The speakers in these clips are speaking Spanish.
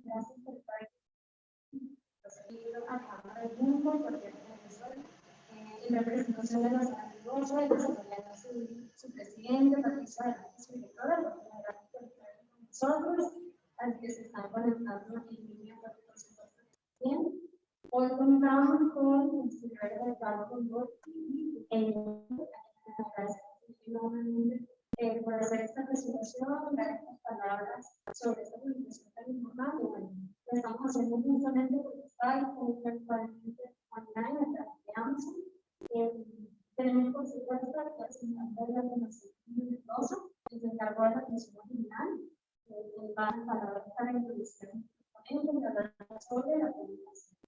Gracias por estar aquí. Los invito a Cámara del Mundo, porque es Venezuela, en representación de los amigos, de su presidente, Patricia Velázquez, su directora, porque la verdad es que están con nosotros, al que se están conectando en línea, por supuesto, bien. Hoy contamos con el secretario de Carlos Botti, por hacer esta presentación, dar estas palabras sobre esta publicación tan importante. Bueno, lo estamos haciendo justamente porque está actualmente online a través de Amazon. Tenemos, por supuesto, la representante de la Fundación Mendoza, que se encargó de la atención original, que va a palabras para introducir y hablar sobre la publicación.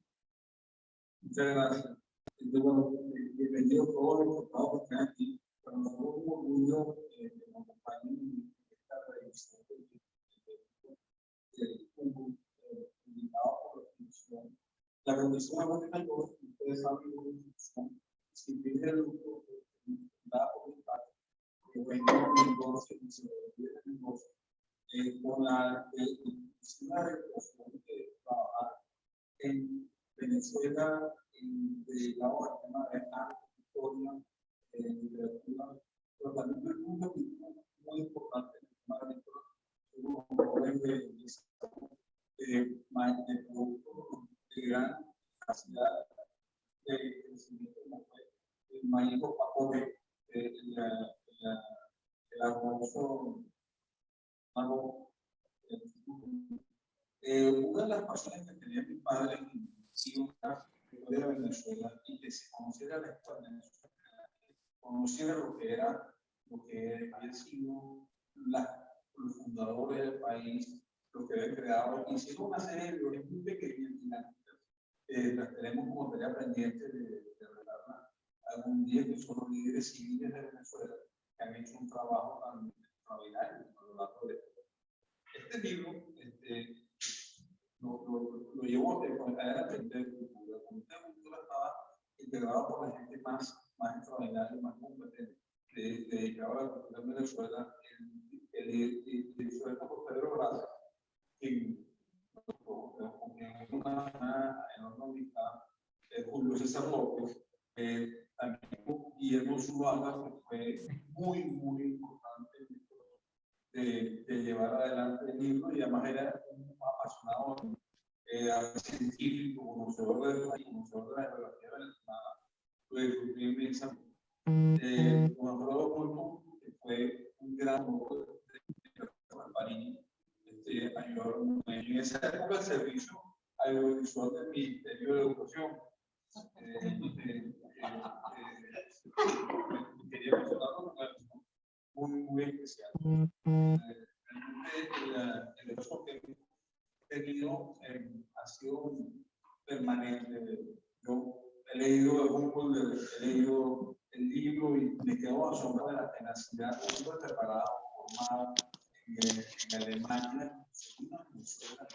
Muchas gracias. Bienvenidos todos los estados que están aquí. Para nosotros es un orgullo que nos acompañen en esta revisión del invitado por la Fundación. La Fundación Agustín Mendoza, ustedes saben que es una institución sin fines de lucro, fundada por el Estado, que fue en 2012 y se devolvió en 2012, con la intención de trabajar en Venezuela, dedicado al tema de arte, historia, literatura, pero también es un capítulo muy importante en el tema de la lectura, unos valores de productos de gran capacidad de crecimiento, como fue el maíz Pacote, el arroz mago. Una de las pasiones que tenía mi padre de Venezuela y que se conociera la historia de Venezuela, conociera lo que había sido los fundadores del país, lo que había creado, hicieron una serie de bibliotecas muy pequeñas, las tenemos como tarea pendiente de revelarla algún día, que son los líderes civiles de Venezuela, que han hecho un trabajo tan extraordinario a lo largo de este libro. Lo llevó con la Comité de Cultura. El Comité de Cultura estaba integrado por la gente más extraordinaria y más competente dedicado a la cultura en Venezuela. El director por Pedro Braz, con quien es una enorme amistad, Julio César López, también Guillermo Zuluaga, que fue muy importante de llevar adelante el libro, y además era un apasionado científico, conocedor del país, conocedor de la geografía venezolana, lo disfruté inmensamente. Juan Alfredo Pulpo, que fue un gran autor de París, ayudó en esa época al servicio audiovisual del Ministerio de Educación. Quería mencionarlo porque es muy especial. El hecho que he tenido ha sido permanente. Yo he leído el Humboldt, he leído el libro y me quedo asombrado de la tenacidad. Estuve preparado, formado en Alemania, una Venezuela,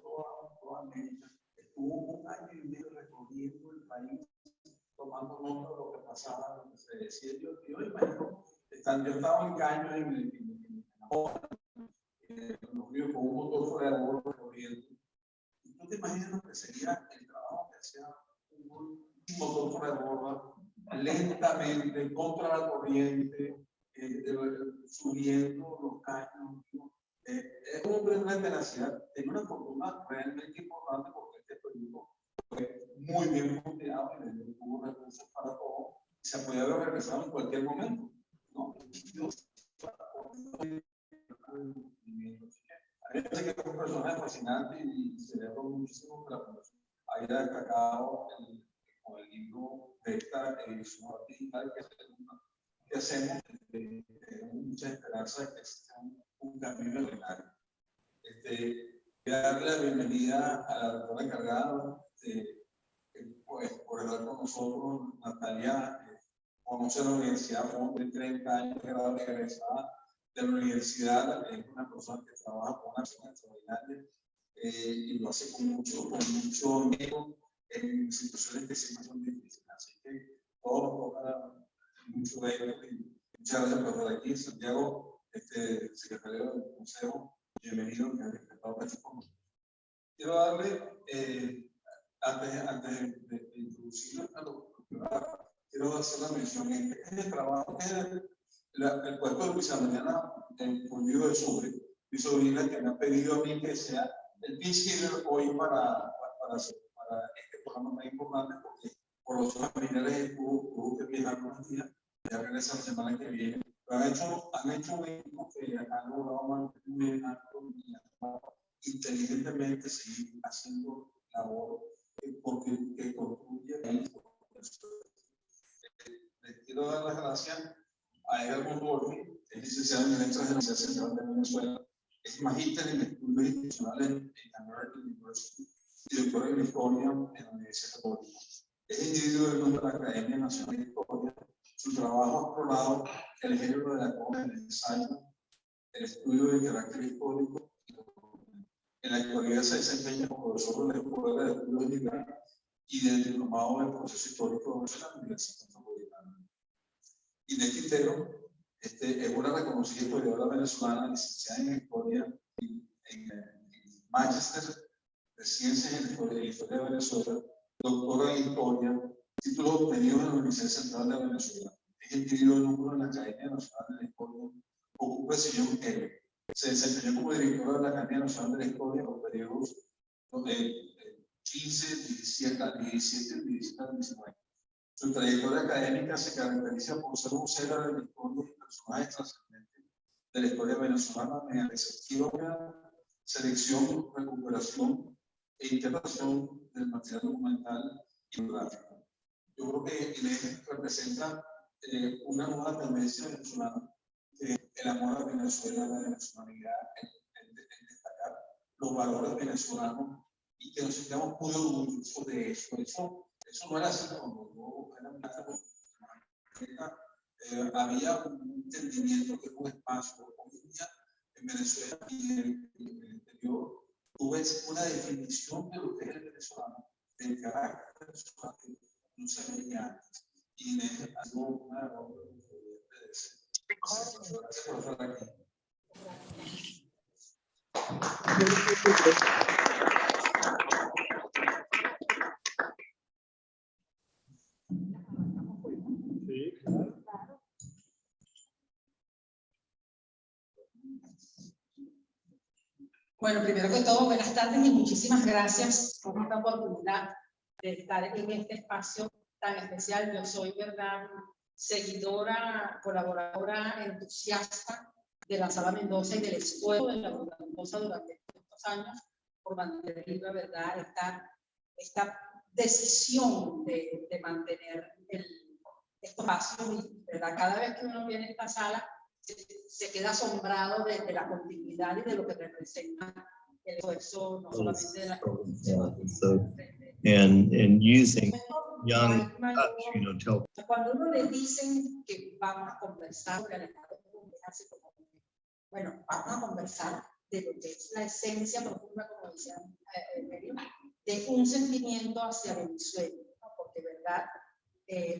toda América. Estuvo un año y medio recorriendo el país, tomando nota de lo que pasaba, lo que se decía. Yo imagino, yo estaba en Caño, en los ríos, con un motor fuera de bordo recorriendo. ¿No te imaginas lo que sería el trabajo que hacía un motor fuera de bordo, lentamente, contra la corriente, subiendo los caños? Es un hombre de una tenacidad, tiene una fortuna realmente importante, porque este proyecto fue muy bien fondeado y le tuvo recursos para todo, y se podía haber regresado en cualquier momento, ¿no? A mí me parece que es un personaje fascinante y celebro muchísimo que la Fundación haya destacado con el libro de esta edición digital que hacemos. Tenemos mucha esperanza de que sea un camino extraordinario. Voy a darle la bienvenida a la doctora encargada, pues, por estar con nosotros. Natalia conoce la universidad, fue de 30 años, egresada de la universidad, es una persona que trabaja con una persona extraordinaria y lo hace con mucho amigo en situaciones que siempre son difíciles. Así que todos nos toca mucho de ello. Muchas gracias por estar aquí. Santiago, secretario del Consejo, bienvenido, que ha respetado casi con nosotros. quiero darle, antes de introducir a los doctorados, quiero hacer la mención en este trabajo que el puesto de Luisa Mariana Pulido de Sucre, mi sobrina, que me ha pedido a mí que sea el pitch hitter hoy para este programa muy importante, porque por los familiares tuvo que viajar unos días, ya regresa la semana que viene. Pero han hecho un equipo que han logrado mantener inteligentemente seguir haciendo labor porque que construye país. Les quiero dar las gracias a Edgar Mondolfi, es licenciado en Letras de la Universidad Central de Venezuela, es magíster en estudios institucionales en American University y doctor en Historia en la Universidad Católica. Es individuo del nombre de la Academia Nacional de Historia. Su trabajo ha explorado el género de la cosa, el ensayo, el estudio del carácter histórico. En la actualidad se desempeña como profesor de la Escuela de Estudios Liberales y del Diplomado en Proceso Histórico de la Universidad Metropolitana. Inés Quintero es una reconocida historiadora venezolana, licenciada en Historia en Manchester de Ciencias en la Historia de Venezuela, doctora en Historia, título obtenido en la Universidad Central de Venezuela. Es individuo número en la Academia Nacional de la Historia, ocupa el sillón L. Se desempeñó como directora de la Academia Nacional de la Historia en los periodos de 15, 17 y 19. Su trayectoria académica se caracteriza por ser vocera de la historia y personajes trascendentes de la historia venezolana mediante exhaustiva selección, recuperación e integración del material documental y biográfico. Yo creo que Inés representa una nueva tendencia venezolana, el amor a Venezuela, la venezolanidad, el destacar los valores venezolanos y que nos sintamos muy orgullosos de eso. Eso no era así cuando yo era un había un entendimiento que es un espacio. Hoy en día en Venezuela y en el interior, tú ves una definición de lo que es el venezolano, del carácter venezolano que no se veía antes. Y Inés ha sido una de las gracias por estar aquí. Sí, claro. Bueno, primero que todo, buenas tardes y muchísimas gracias por esta oportunidad de estar en este espacio tan especial. Yo soy, verdad, seguidora, colaboradora, entusiasta de la Sala Mendoza y del esfuerzo de la Sala Mendoza durante estos años por mantener viva, verdad, esta decisión de mantener estos espacios. Y, verdad, cada vez que uno viene a esta sala, se queda asombrado de la continuidad y de lo que representa el esfuerzo, no solamente de la and using young touch, Cuando uno le dicen que vamos a conversar sobre el Estado de como, bueno, vamos a conversar de lo que es la esencia profunda, como decía de un sentimiento hacia Venezuela, ¿no? Porque, verdad,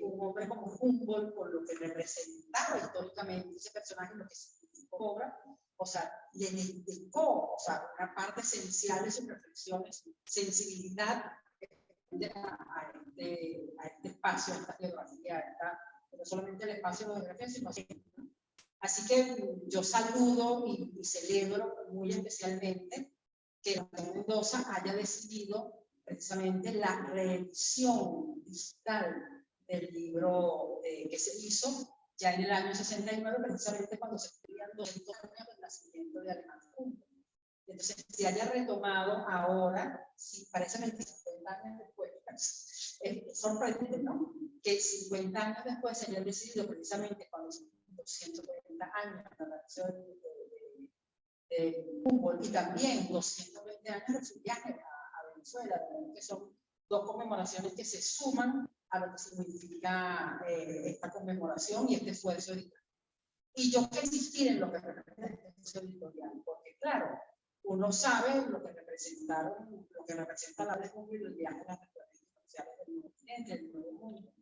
un hombre como Humboldt, por lo que representaba históricamente ese personaje, lo que significó obra, o sea, le dedicó, o sea, una parte esencial de sus reflexiones, sensibilidad a este espacio, a esta geografía, no solamente el espacio de la geografía, sino ¿no? Así que yo saludo y celebro muy especialmente que la Mendoza haya decidido precisamente la reedición digital del libro que se hizo ya en el año 69, precisamente cuando se cumplían 200 años del nacimiento de Alemán Humboldt. Entonces, se haya retomado ahora, sí, parece que 50 años después, es sorprendente, ¿no? Que 50 años después se haya decidido, precisamente cuando se cumplen 240 años de la nación de Humboldt y también 220 años de su viaje a Venezuela, que son dos conmemoraciones que se suman a lo que significa esta conmemoración y este esfuerzo editorial. Y yo quiero insistir en lo que representa este esfuerzo editorial, porque claro, uno sabe lo que representaron, lo que representa la de Humboldt y el viaje a las referencias sociales del Nuevo Occidente, del Nuevo Mundo.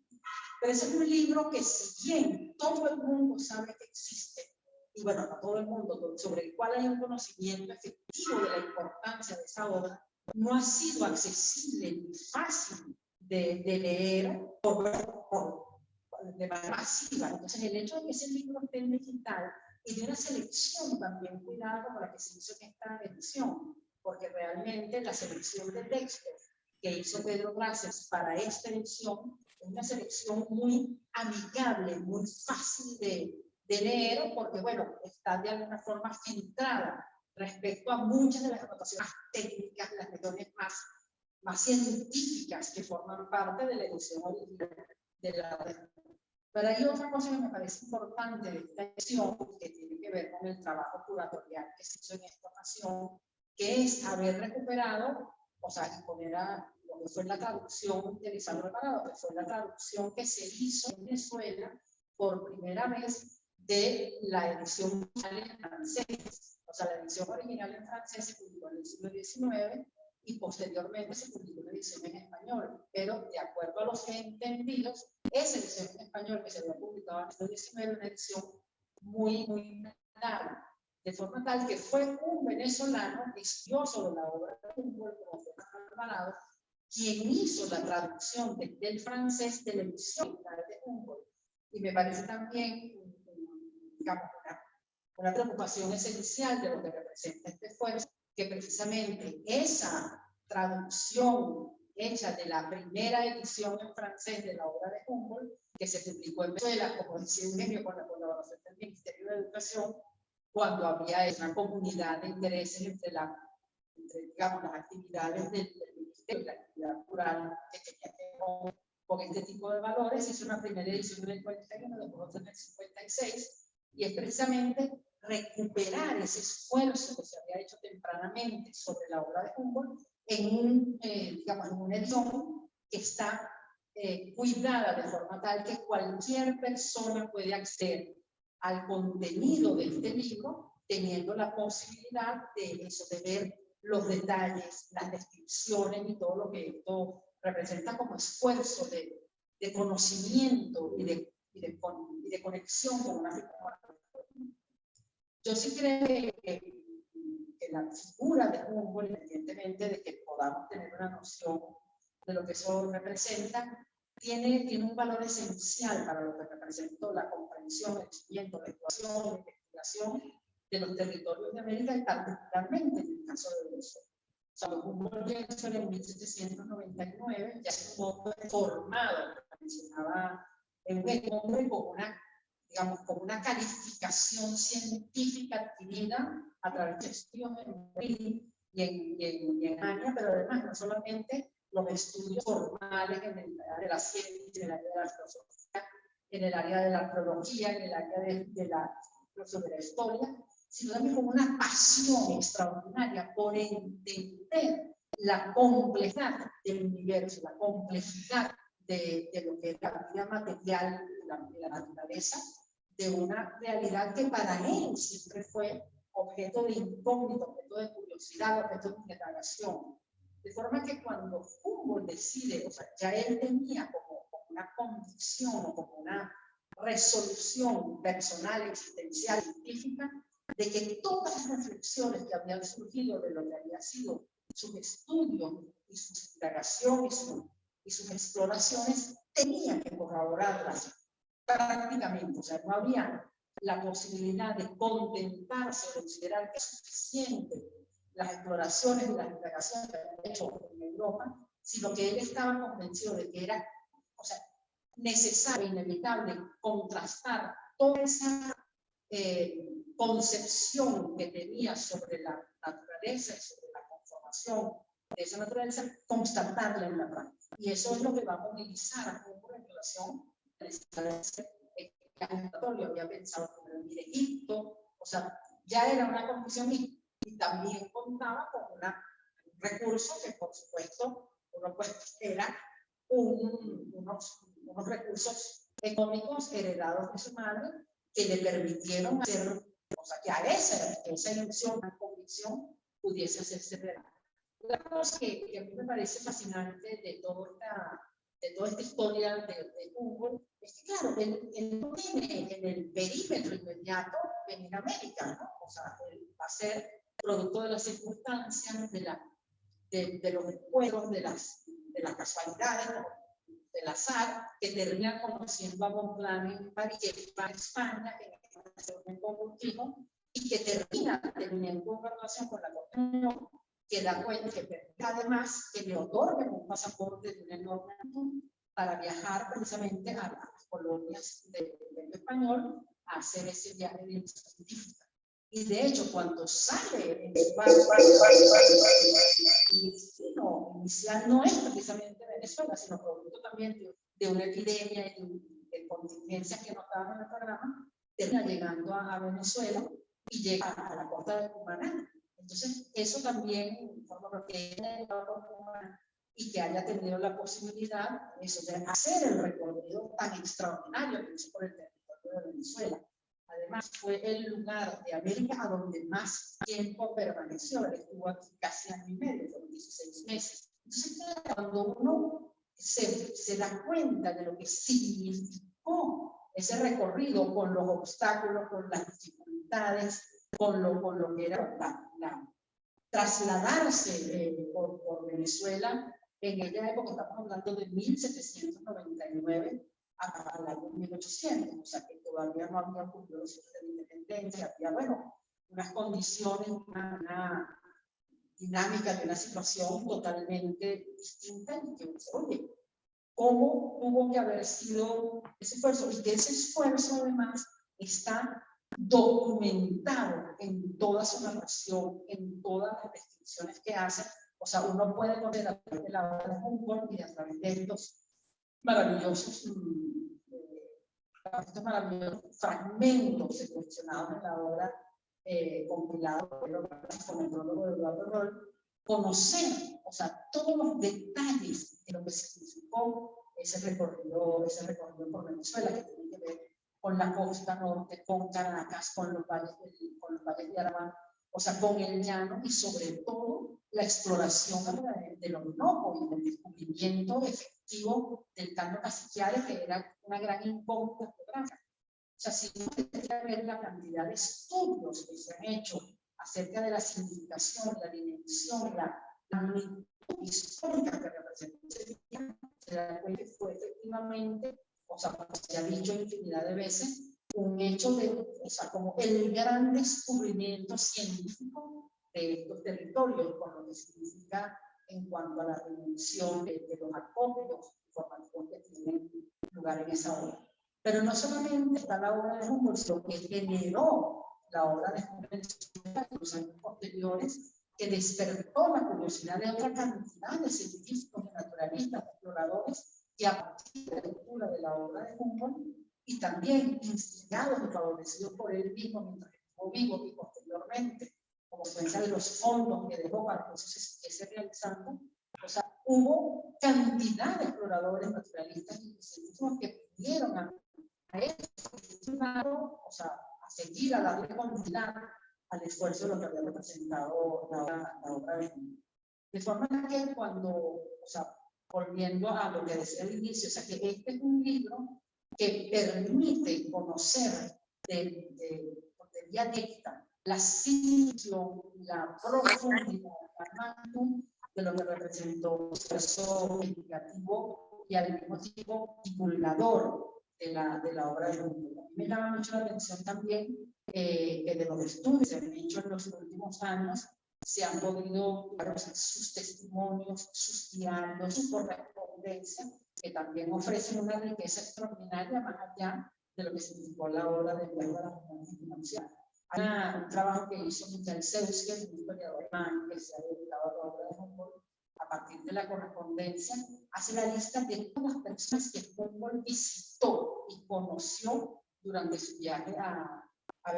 Pero ese es un libro que, si bien todo el mundo sabe que existe, y bueno, no todo el mundo, sobre el cual hay un conocimiento efectivo de la importancia de esa obra, no ha sido accesible ni fácil de leer de manera masiva. Entonces, el hecho de que ese libro esté en digital y de una selección también cuidada como la que se hizo en esta edición, porque realmente la selección de textos que hizo Pedro Grases para esta edición es una selección muy amigable, muy fácil de leer, porque, bueno, está de alguna forma filtrada respecto a muchas de las anotaciones técnicas, las metodologías más científicas que forman parte de la edición original de la. Pero hay otra cosa que me parece importante de esta edición que tiene que ver con el trabajo curatorial que se hizo en esta ocasión, que es haber recuperado, o sea, y poner a lo que fue la traducción de Lisandro Alvarado, que fue la traducción que se hizo en Venezuela por primera vez de la edición original en francés. O sea, la edición original en francés se publicó en el siglo XIX y posteriormente se publicó una edición en español. Pero de acuerdo a los entendidos, esa edición en español que se había publicado en el siglo XIX, una edición muy larga, de forma tal que fue un venezolano que escribió sobre la obra de Humboldt, como fue Alvarado, quien hizo la traducción del francés de la edición de Humboldt. Y me parece también, digamos, una preocupación esencial de lo que representa este esfuerzo, que precisamente esa traducción hecha de la primera edición en francés de la obra de Humboldt, que se publicó en Venezuela, como decía Eugenio, con la colaboración del Ministerio de Educación, cuando había una comunidad de intereses entre digamos, las actividades del Ministerio y la actividad cultural que tenía que ver con este tipo de valores. Hizo una primera edición en el 41, después otra en el 56, y es precisamente recuperar ese esfuerzo que se había hecho tempranamente sobre la obra de Humboldt en digamos, en una edición que está cuidada de forma tal que cualquier persona puede acceder al contenido de este libro, teniendo la posibilidad de eso, de ver los detalles, las descripciones y todo lo que esto representa como esfuerzo de conocimiento y de conexión con una figura. Yo sí creo que la figura de Humboldt, independientemente de que podamos tener una noción de lo que eso representa, tiene un valor esencial para lo que representó la comprensión, el conocimiento, la exploración, la investigación de los territorios de América y particularmente en el caso de Venezuela. O sea, Humboldt llegó en 1799, ya es un hombre formado, mencionaba un hombre con una, digamos, con una calificación científica adquirida a través de estudios en Berlín y en Alemania, pero además no solamente los estudios formales en el área de la ciencia, en el área de la filosofía, en el área de la arqueología, en el área de la historia, sino también con una pasión extraordinaria por entender la complejidad del universo, la complejidad de lo que es la vida material de la naturaleza, de una realidad que para él siempre fue objeto de incógnito, objeto de curiosidad, objeto de indagación. De forma que cuando Humboldt decide, o sea, ya él tenía como una convicción o como una resolución personal, existencial, científica, de que todas las reflexiones que habían surgido de lo que había sido sus estudios y sus indagaciones y sus exploraciones tenían que corroborarlas prácticamente. O sea, no había la posibilidad de contentarse o considerar que es suficiente las exploraciones y las indagaciones que habían hecho en Europa, sino que él estaba convencido de que era, o sea, necesario e inevitable contrastar toda esa concepción que tenía sobre la naturaleza y sobre la conformación de esa naturaleza, constatarla en la práctica. Y eso es lo que va a movilizar a Humboldt en relación a la historia. Había pensado en Egipto, o sea, ya era una condición y también contaba con un recurso que, por supuesto, uno pues era unos recursos económicos heredados de su madre que le permitieron hacer, o sea, que a esa ilusión, una convicción, pudiese hacerse real. La cosa que a mí me parece fascinante de toda esta historia de Humboldt es que, claro, él no tiene en el perímetro inmediato venir a América, ¿no? O sea, él va a ser producto de las circunstancias, de de los encuentros, de las casualidades, del azar, que termina conociendo a Bonpland en París, que va a España, que nació en Constantino, y que termina teniendo una relación con la Corte, que da cuenta que además que le otorgan un pasaporte de un enorme para viajar precisamente a las colonias del Imperio Español a hacer ese viaje de investigación científica. Y de hecho, cuando sale en su barco, el destino inicial no es precisamente Venezuela, sino producto también de una epidemia y de contingencias que no estaban en el programa, termina llegando a Venezuela y llega a la costa de Cumaná. Entonces, eso también forma parte de Cumaná y que haya tenido la posibilidad eso, de hacer el recorrido tan extraordinario que hizo por el territorio de Venezuela. Además, fue el lugar de América a donde más tiempo permaneció. Él estuvo aquí casi año y medio, fueron 16 meses. Entonces, cuando uno se da cuenta de lo que significó ese recorrido con los obstáculos, con las dificultades, con lo que era trasladarse por Venezuela en aquella época, estamos hablando de 1799 al año 1800, o sea que todavía no había ocurrido la independencia, había, bueno, unas condiciones, una dinámica de una situación totalmente distinta y que uno oye, ¿cómo tuvo que haber sido ese esfuerzo? Y que ese esfuerzo además está documentado en toda su narración, en todas las descripciones que hace. O sea, uno puede conocer a través de la obra de Humboldt y a través de estos maravillosos fragmentos seleccionados en la obra compilado por el prólogo de Eduardo Roll, conocer, o sea, todos los detalles de lo que significó ese recorrido por Venezuela, que tiene que ver con la costa norte, con Caracas, con los valles de Aragua, o sea, con el llano y sobre todo la exploración del Orinoco y el descubrimiento efectivo del Cambio Caciquiare, que era una gran incógnita geográfica. O sea, si uno quiere ver la cantidad de estudios que se han hecho acerca de la significación, la dimensión, la magnitud histórica que representó ese día, se da cuenta que fue efectivamente, o sea, como se ha dicho infinidad de veces, un hecho o sea, como el gran descubrimiento científico de estos territorios, con lo que significa en cuanto a la dimensión de los acópitos, información que tienen lugar en esa obra. Pero no solamente está la obra de Humboldt, sino que generó la obra de Humboldt en los años posteriores, que despertó la curiosidad de otra cantidad de científicos, de naturalistas, de exploradores, que a partir de la lectura de la obra de Humboldt, y también instigados y favorecidos por él mismo mientras estuvo vivo y posteriormente, como consecuencia de los fondos que dejó para que se realizando, o sea, hubo cantidad de exploradores, naturalistas y científicos que pidieron a eso, o sea, a seguir, a darle continuidad al esfuerzo de lo que había representado la obra de Humboldt. De forma que cuando, o sea, volviendo a lo que decía al inicio, o sea, que este es un libro que permite conocer de vía directa la situación, la profundidad, la magnitud de lo que representó un esfuerzo investigativo y al mismo tiempo divulgador de la obra de Humboldt. A mí me llama mucho la atención también que de los estudios que se han hecho en los últimos años se han podido ver sus testimonios, sus diarios, su correspondencia, que también ofrecen una riqueza extraordinaria más allá de lo que significó la obra de Diego de la Humanidad Financiera. Hay un trabajo que hizo Michael Seusker, un historiador alemán que se ha dedicado a la obra de Humboldt, a partir de la correspondencia, hace la lista de todas las personas que Humboldt visitó y conoció durante su viaje a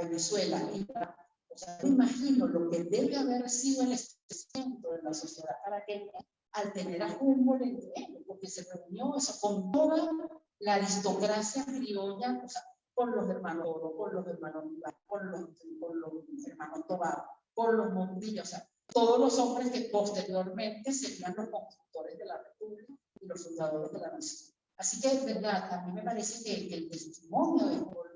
Venezuela. Y, o sea, me imagino lo que debe haber sido el centro de la sociedad caraqueña al tener a Humboldt entre ellos, porque se reunió eso, con toda la aristocracia criolla, o sea, con los hermanos Oro, con los hermanos Vivar, con los hermanos Tobar, con los Montillos, o sea, todos los hombres que posteriormente serían los constructores de la República y los fundadores de la nación. Así que es verdad, a mí me parece que el testimonio de Humboldt,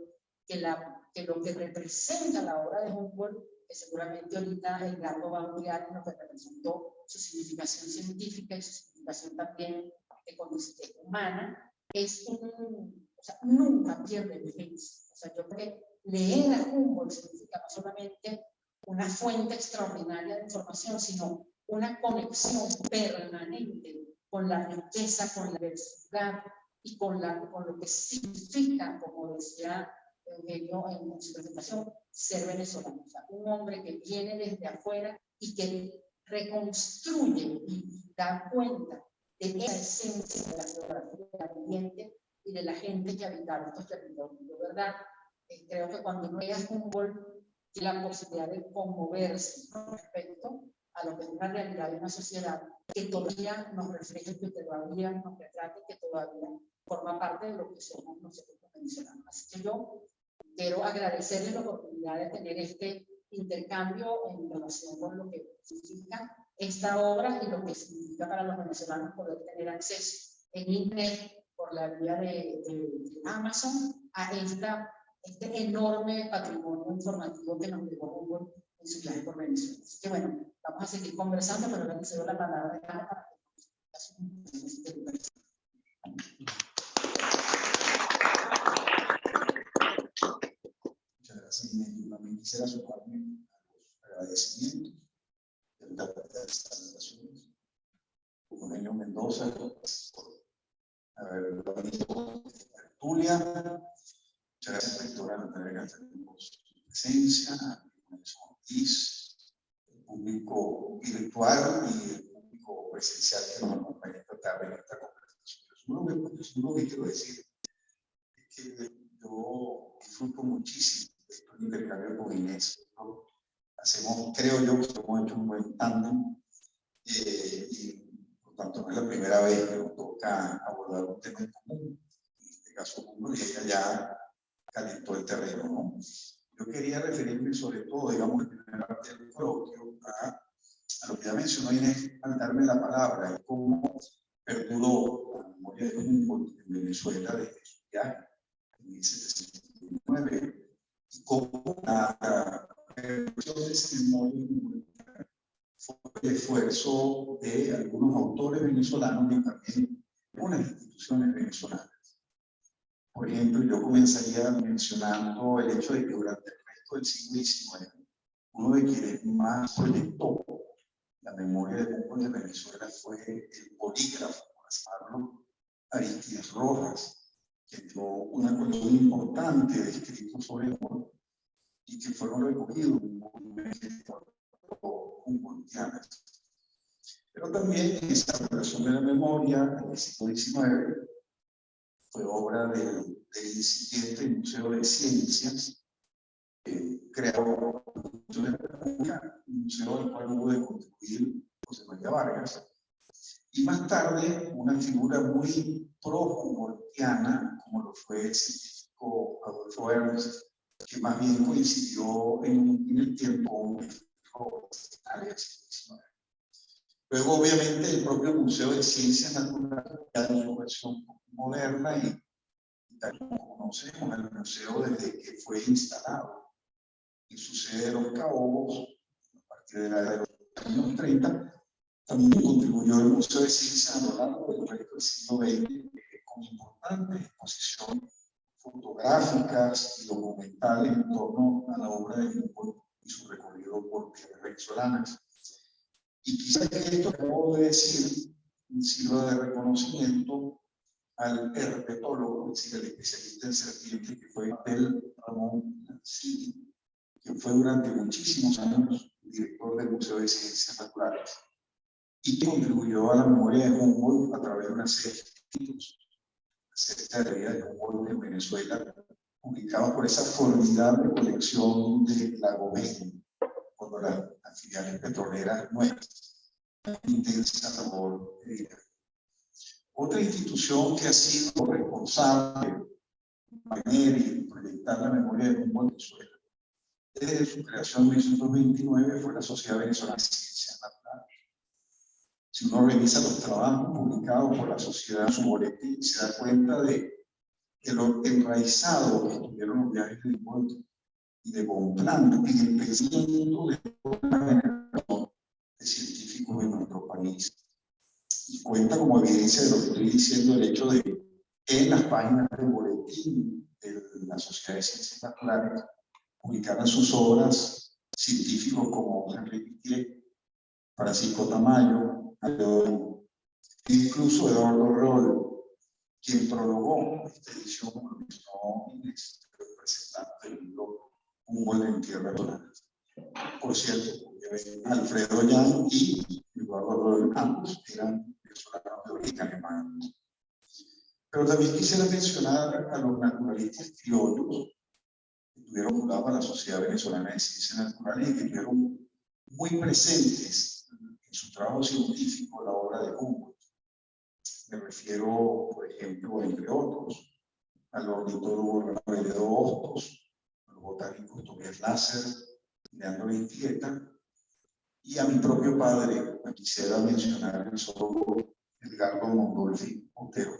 que lo que representa la obra de Humboldt, que seguramente ahorita Edgardo va a ampliar en lo que representó su significación científica y su significación también humana, o sea, nunca pierde vigencia. O sea, yo creo que leer a Humboldt significa no solamente una fuente extraordinaria de información, sino una conexión permanente con la riqueza, con la diversidad y con lo que significa, como decía Eugenio en su presentación, ser venezolano. O sea, un hombre que viene desde afuera y que reconstruye y da cuenta de esa esencia de la geografía del ambiente y de la gente que habitaba estos territorios. De verdad, creo que cuando uno llega a Humboldt, tiene la posibilidad de conmoverse respecto a lo que es una realidad de una sociedad que todavía nos refleja, que todavía nos retrata, que todavía forma parte de lo que somos nosotros los venezolanos. Así que yo quiero agradecerles la oportunidad de tener este intercambio en relación con lo que significa esta obra y lo que significa para los venezolanos poder tener acceso en Internet por la vía de Amazon a este enorme patrimonio informativo que nos dejó Humboldt en su viaje por Venezuela. Así que bueno, vamos a seguir conversando, pero le cedo la palabra de Ana para que Muchas gracias. Yo también quisiera sumarme a los agradecimientos de las presentaciones. Eugenio Mendoza, por haber venido a esta tertulia. Muchas gracias, rectora Natalia Castellón, por su presencia, a Nelson Ortiz, el público virtual y el público presencial que nos acompaña esta tarde en esta conversación. Lo que quiero decir es que yo disfruto muchísimo de estos intercambios con Inés. Creo yo que hemos hecho un buen tándem y por tanto no es la primera vez que nos toca abordar un tema en común. En este caso, uno y ella ya calentó el terreno, ¿no? Yo quería referirme sobre todo, digamos, en la primera parte del coloquio a lo que ya mencionó Inés al darme la palabra, y cómo perduró la memoria de Humboldt en Venezuela desde su viaje en 1729, y cómo la reversión de esa memoria fue el esfuerzo de algunos autores venezolanos y también de unas instituciones venezolanas. Por ejemplo, yo comenzaría mencionando el hecho de que durante el resto del siglo XIX, uno de quienes más proyectó la memoria de Humboldt de Venezuela fue el polígrafo, por llamarlo, Aristides Rojas, que dio una colección importante de escritos sobre Humboldt y que fueron recogidos en documentos humboldtianas. Pero también esa relación de la memoria en el siglo XIX fue obra del incipiente Museo de Ciencias, creado un museo al cual hubo de contribuir José María Vargas, y más tarde una figura muy pro-humboldtiana, como lo fue el científico Adolfo Ernst, que más bien coincidió en el tiempo con el final del siglo XIX. Luego, obviamente, el propio Museo de Ciencias Naturales, ya en su versión moderna y tal como conocemos el museo desde que fue instalado en su sede de Los Caobos, a partir de la década de los años 30, también contribuyó el Museo de Ciencias a lo largo del resto del siglo XX con importantes exposiciones fotográficas y documentales en torno a la obra de Humboldt y su recorrido por tierras venezolanas. Y quizá que esto que acabo de decir sirva de reconocimiento al herpetólogo, es decir, el especialista en serpientes, que fue Abel Ramón Lancini, que fue durante muchísimos años director del Museo de Ciencias Naturales y que contribuyó a la memoria de Humboldt a través de una serie de escritos acerca de la vida de Humboldt en Venezuela, publicados por esa formidable colección de Lagomén, cuando las filiales petroleras nuestras, intensa labor. Otra institución que ha sido responsable de proyectar la memoria de Humboldt en Venezuela desde su creación en 1929 fue la Sociedad Venezolana de Ciencias Naturales. Si uno revisa los trabajos publicados por la sociedad en su boletín, se da cuenta de lo enraizado que estuvieron los viajes de Humboldt y de Bonpland en el pensamiento de toda la generación de científicos en nuestro países. Y cuenta como evidencia de lo que estoy diciendo el hecho de que en las páginas del boletín de la Sociedad de Ciencias Naturales publicaran sus obras científicos como Henry Pittier, Francisco Tamayo, incluso Eduardo Roll, quien prologó esta edición como lo mencionó Inés, representante del libro Humboldt en Tierras Doradas. Por cierto, Alfredo Yang y Eduardo Roll, ambos eran venezolanos de origen alemán. Pero también quisiera mencionar a los naturalistas criollos que estuvieron vinculados a la Sociedad Venezolana de Ciencias Naturales y que estuvieron muy presentes en su trabajo científico, la obra de Humboldt. Me refiero, por ejemplo, entre otros, al ornitólogo Raveledo Hostos, a los botánicos Tobias Lasser, Leandro Ventieta, y a mi propio padre, quisiera mencionar el zoólogo Edgardo Mondolfi Otero.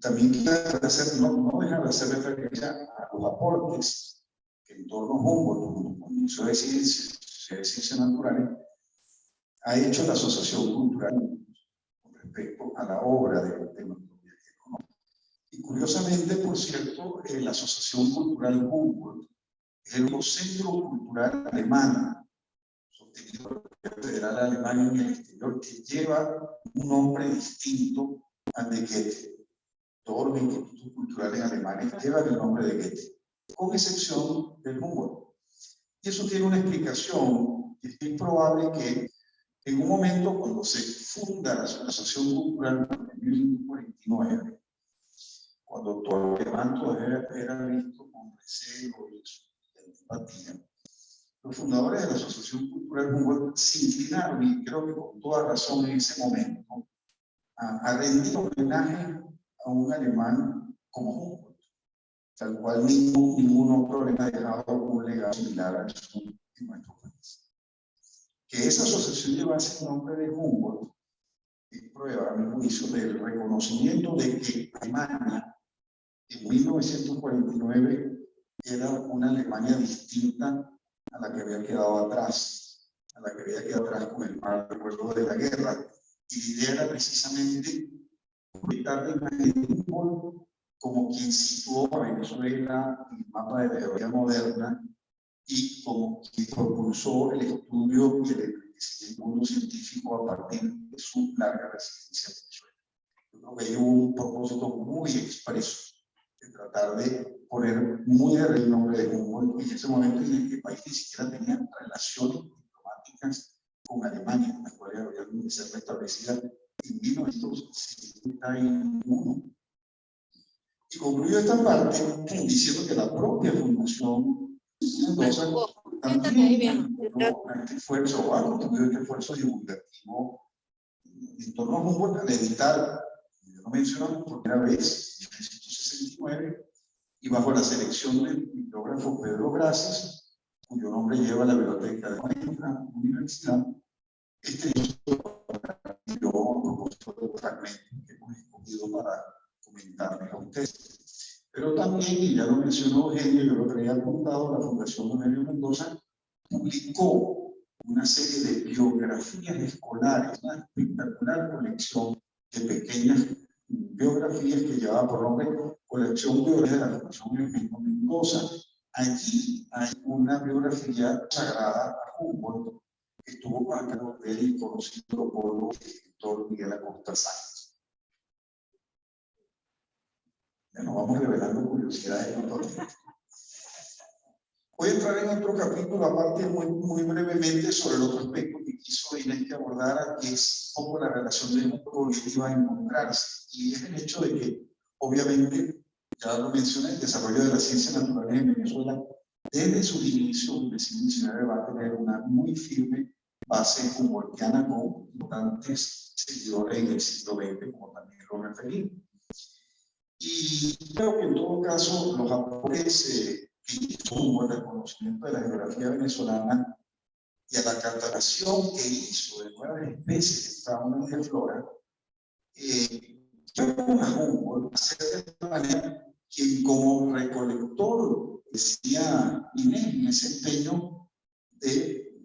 También quiero hacer, no dejar de hacer referencia a los aportes que en torno a Humboldt, como Museo de Ciencias Naturales, ha hecho la Asociación Cultural con respecto a la obra de nuestro viajero, ¿no? Y curiosamente, por cierto, la Asociación Cultural Humboldt es el centro cultural alemán sostenido por la Federal de Alemania en el exterior que lleva un nombre distinto al de Goethe. Todos los institutos culturales alemanes llevan el nombre de Goethe, con excepción del Humboldt. Y eso tiene una explicación. Es muy probable que en un momento cuando se funda la Asociación Cultural en 1949, cuando todo el manto era visto con recelo y antipatía, los fundadores de la Asociación Cultural Humboldt se inclinaron, y creo que con toda razón en ese momento, a rendir homenaje a un alemán como Humboldt, tal cual ningún otro le ha dejado un legado similar a eso en nuestro país. Que esa asociación llevase el nombre de Humboldt es prueba, a mi juicio, del reconocimiento de que Alemania en 1949 era una Alemania distinta a la que había quedado atrás, con el mal recuerdo de la guerra. Y la idea era precisamente proyectar la imagen de Humboldt como quien situó a Venezuela en el mapa de la geografía moderna y como quien propulsó el estudio y el mundo científico a partir de su larga residencia en Venezuela. Yo creo que ahí hubo un propósito muy expreso de tratar de poner muy de el nombre de Humboldt en ese momento en el que el país ni siquiera tenía relaciones diplomáticas con Alemania, las cuales habían de ser restablecidas en 1951. Y concluyo esta parte diciendo que la propia Fundación Mendoza también este esfuerzo, ha contribuido este esfuerzo divulgativo en torno a Humboldt al editar, yo lo menciono por primera vez, en 1969, y bajo la selección del bibliógrafo Pedro Gracias, cuyo nombre lleva la biblioteca de nuestra universidad, este libro yo propósito de los fragmentos que hemos escogido para comentarles a ustedes. Pero también, y ya lo mencionó Eugenio, yo lo traía apuntado, la Fundación Eugenio Mendoza publicó una serie de biografías escolares, una espectacular colección de pequeñas biografías que llevaba por nombre Colección Biografía de la Fundación Eugenio Mendoza. Allí hay una biografía sagrada a Humboldt que estuvo a cargo de él y conocido por el escritor Miguel Acosta Sáenz. Bueno, vamos revelando curiosidades. Voy a entrar en otro capítulo, aparte muy brevemente, sobre el otro aspecto que quiso Inés que abordara, que es un poco la relación de Humboldt con que iba a encontrarse. Y es el hecho de que, obviamente, ya lo mencioné, el desarrollo de las ciencias naturales en Venezuela, desde sus inicios, el siglo XIX, va a tener una muy firme base humboldtiana con importantes seguidores en el siglo XX, como también lo referí. Y creo que en todo caso los aportes que hizo Humboldt al conocimiento de la geografía venezolana y a la catalogación que hizo de nuevas especies de fauna y de flora, llevaron a Humboldt a hacer de esta manera que como recolector, decía Inés, en ese empeño de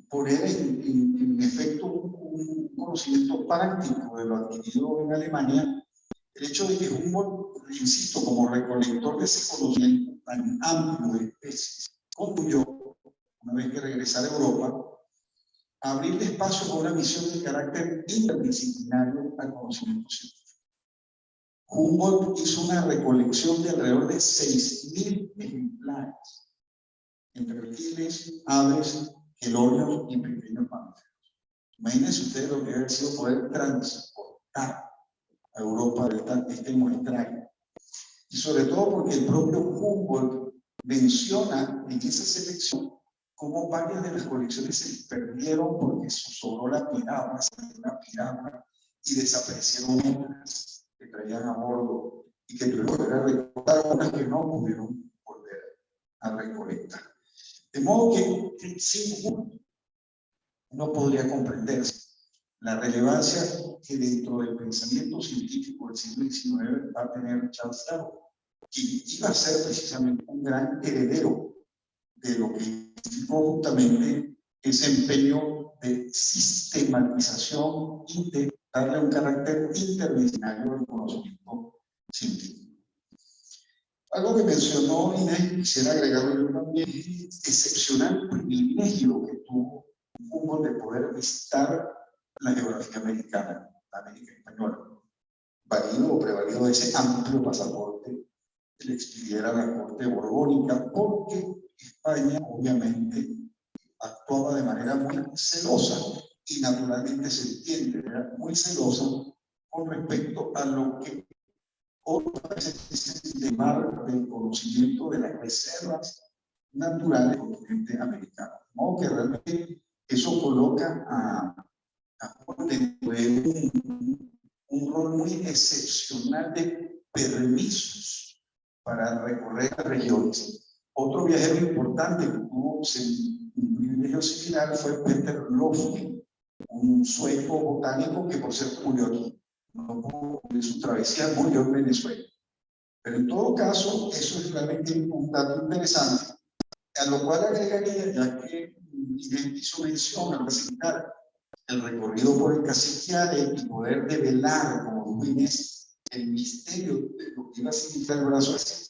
poner en efecto un conocimiento práctico de lo adquirido en Alemania, el hecho de que Humboldt, insisto, como recolector de ese conocimiento tan amplio de especies, concluyó, una vez que regresara a Europa, abrirle espacio con una misión de carácter interdisciplinario al conocimiento científico. Humboldt hizo una recolección de alrededor de 6.000 ejemplares entre reptiles, aves, quelonios y pequeños mamíferos. Imagínense ustedes lo que debe sido poder transportar a Europa este muestrario. Y sobre todo porque el propio Humboldt menciona en esa selección cómo varias de las colecciones se perdieron porque sobró la piragua, y desaparecieron otras que traían a bordo y que tuvieron que recolectar, unas que no pudieron volver a recolectar. De modo que sin Humboldt no podría comprenderse la relevancia que dentro del pensamiento científico del siglo XIX va a tener Charles Darwin, que iba a ser precisamente un gran heredero de lo que significó justamente ese empeño de sistematización y de darle un carácter interdisciplinario al conocimiento científico. Algo que mencionó Inés, y quisiera agregarlo yo también, es el excepcional privilegio que tuvo Humboldt de poder visitar la geografía americana, la América española, valido o prevalido de ese amplio pasaporte que le expidiera la corte borbónica, porque España obviamente actuaba de manera muy celosa y naturalmente se entiende, era muy celosa con respecto a lo que otras veces dicen de mar del conocimiento de las reservas naturales del continente americano. De modo que realmente eso coloca a Humboldt dentro de un rol muy excepcional de permisos para recorrer regiones. Otro viajero importante que tuvo un privilegio similar fue Peter Lofgren, un sueco botánico que por ser murió aquí. No pudo cumplir su travesía, murió en Venezuela. Pero en todo caso, eso es realmente un dato interesante, a lo cual agregaría, ya que Inés hizo mención al presentar el recorrido por el Caciquiare y poder develar, como dijo Inés, el misterio de lo que iba a significar el brazo así,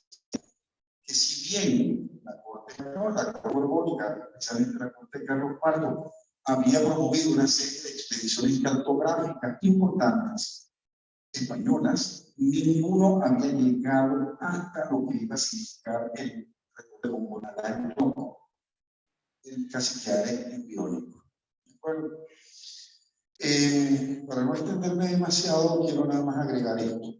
que si bien la corte española, la corte borbónica, especialmente la corte de Carlos IV, había promovido una serie de expediciones cartográficas importantes españolas, ninguno había llegado hasta lo que iba a significar el recorrido borbónico, el Caciquiare biónico. ¿De acuerdo? Para no extenderme demasiado, quiero nada más agregar esto.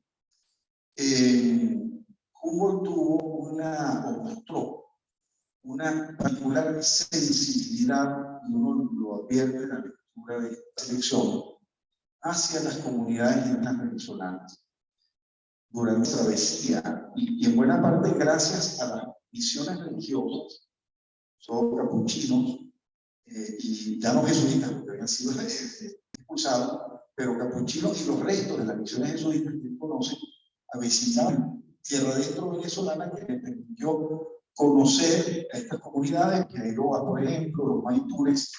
Humboldt tuvo o mostró una particular sensibilidad, y uno lo advierte en la lectura de esta selección, hacia las comunidades indígenas venezolanas durante la travesía, y en buena parte gracias a las misiones religiosas, son capuchinos, y ya no jesuitas, porque habían sido expulsados, pero capuchinos y los restos de las misiones jesuitas que conocen, avecinaban tierra dentro venezolana, que les permitió conocer a estas comunidades, que hay Loa, por ejemplo, los Maitures,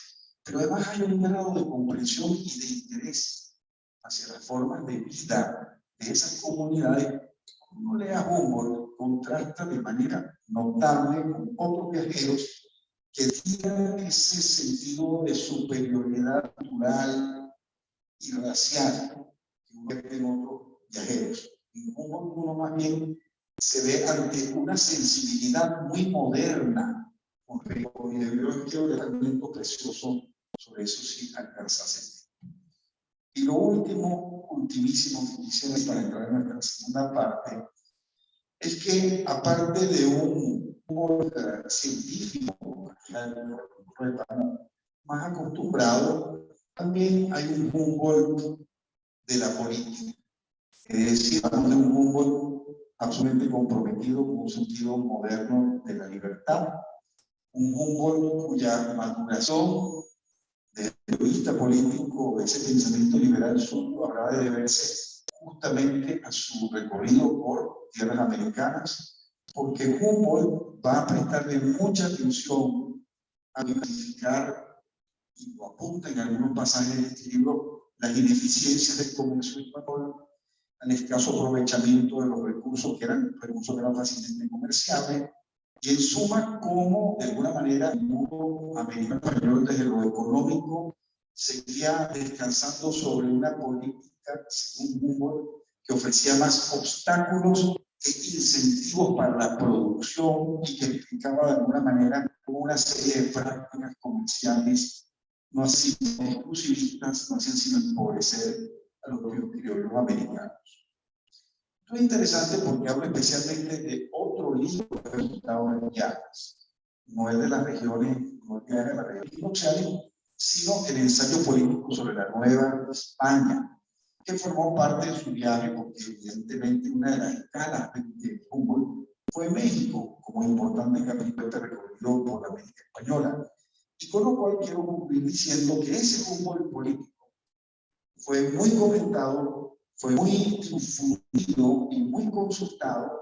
pero además hay un grado de comprensión y de interés hacia las formas de vida de esas comunidades. Cuando uno lea Humboldt, contrasta de manera notable con otros viajeros que tienen ese sentido de superioridad cultural y racial que uno ve en otros viajeros. En Humboldt uno más bien se ve ante una sensibilidad muy moderna, con yo quiero dejar un momento precioso sobre eso si alcanza a sentir. Y lo ultimísimo que quisiera para entrar en nuestra segunda parte, es que aparte de un científico más acostumbrado, también hay un Humboldt de la política. Es decir, hablamos de un Humboldt absolutamente comprometido con un sentido moderno de la libertad, un Humboldt cuya maduración de periodista político, de ese pensamiento liberal suyo, habrá de deberse justamente a su recorrido por tierras americanas, porque Humboldt va a prestarle mucha atención a identificar y lo apunta en algunos pasajes de este libro, las ineficiencias del comercio español, el escaso aprovechamiento de los recursos que eran fácilmente comerciables, y en suma, cómo de alguna manera el mundo americano español desde lo económico seguía descansando sobre una política, según Humboldt, que ofrecía más obstáculos que incentivos para la producción y que explicaba de alguna manera cómo una serie de prácticas comerciales no hacían exclusivistas, no hacían sino empobrecer a los criollos americanos. Esto es interesante porque habla especialmente de otro libro que fue resultado en Llagas, no es de las regiones, no es de las regiones industriales, sino el ensayo político sobre la Nueva España, que formó parte de su viaje porque evidentemente una de las escalas de Humboldt fue México, como importante capítulo recorrido por la América Española. Y con lo cual quiero concluir diciendo que ese Humboldt político fue muy comentado, fue muy difundido y muy consultado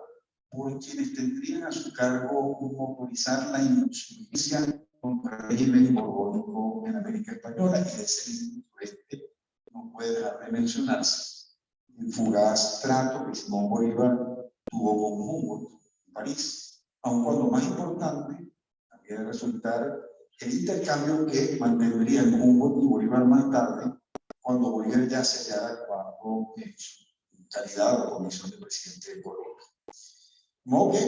por quienes tendrían a su cargo motorizar la insurgencia contra el régimen borbónico en América Española, y de ese sureste no puede dejar de mencionarse el fugaz trato que Simón Bolívar tuvo con Humboldt en París, aun cuando más importante había de resultar el intercambio que mantendrían Humboldt y Bolívar más tarde, cuando Bolívar ya se hallara cuando en su calidad o condición de presidente de Colombia. De modo que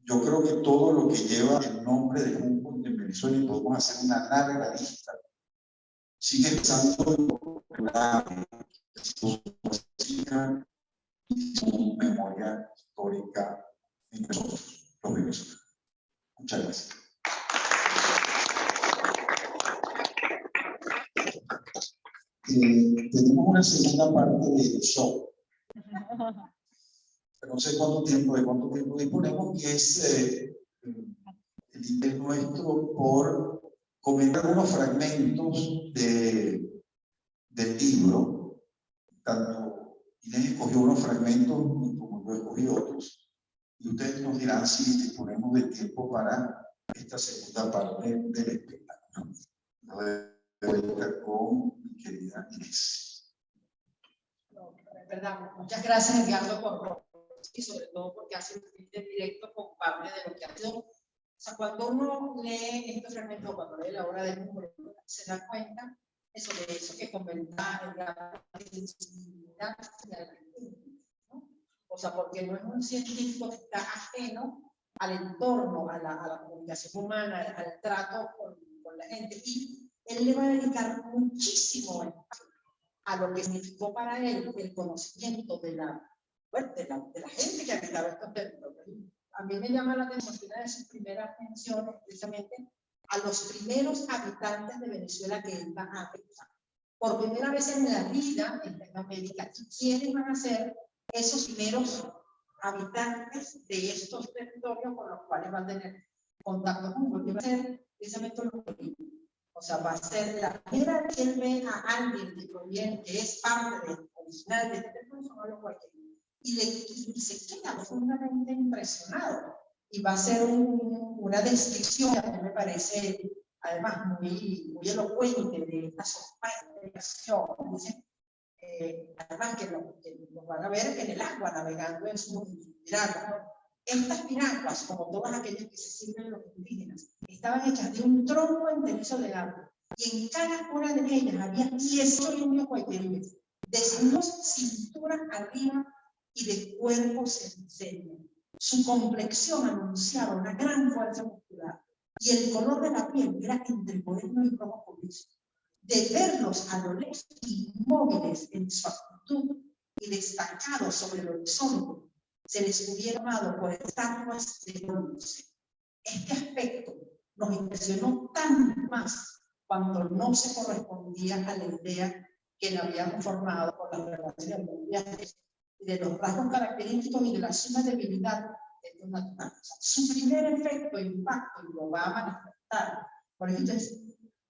yo creo que todo lo que lleva el nombre de Humboldt en Venezuela, y podemos hacer una larga lista, sigue pensando en la y su memoria histórica en nosotros, los venezolanos. Muchas gracias. Tenemos una segunda parte del show. No sé de cuánto tiempo disponemos, que es el interés nuestro por comentar algunos fragmentos del libro. Tanto Inés escogió unos fragmentos como yo escogí otros, y ustedes nos dirán si disponemos de tiempo para esta segunda parte del espectáculo. Lo de vuelta con mi querida Inés. ¿Verdad? Muchas gracias, Edgardo, y sobre todo porque hace un directo con parte de lo que ha sido. O sea, cuando uno lee este fragmento, cuando lee la obra de Humboldt, se da cuenta de eso que comentaba, la sensibilidad de la gente, ¿no? O sea, porque no es un científico que está ajeno al entorno, a la comunicación humana, al trato con la gente, y él le va a dedicar muchísimo a lo que significó para él el conocimiento de la gente que habitaba estos territorios. A mí me llama la atención una de sus primeras menciones, precisamente, a los primeros habitantes de Venezuela que él va a pensar. Por primera vez en la vida en Latinoamérica, ¿y quiénes van a ser esos primeros habitantes de estos territorios con los cuales va a tener contacto con Humboldt? Va a ser precisamente los bolivianos. O sea, va a ser la primera vez que él ve a alguien que proviene, que es parte original de este territorio, y se queda profundamente impresionado. Y va a ser una descripción que a mí me parece, además, muy elocuente de esta sorpresa. Además, que lo van a ver en el agua, navegando en sus piraguas. Estas piraguas, como todas aquellas que se sirven los indígenas, estaban hechas de un tronco enterizo de árbol. Y en cada una de ellas había 18 indios guayqueríes, desnudos, cintura arriba y de cuerpo sencillo. Su complexión anunciaba una gran fuerza muscular y el color de la piel era entre moreno y rojo cobrizo. De verlos a lo lejos, inmóviles en su actitud y destacados sobre el horizonte, se les hubiera llamado por estatuas de bronce. Este aspecto nos impresionó tanto más cuando no se correspondía a la idea que le habíamos formado por las relaciones mundiales y de los rasgos característicos y de la suma debilidad de estos naturales. Su primer efecto, impacto, y lo va a manifestar, por ejemplo, es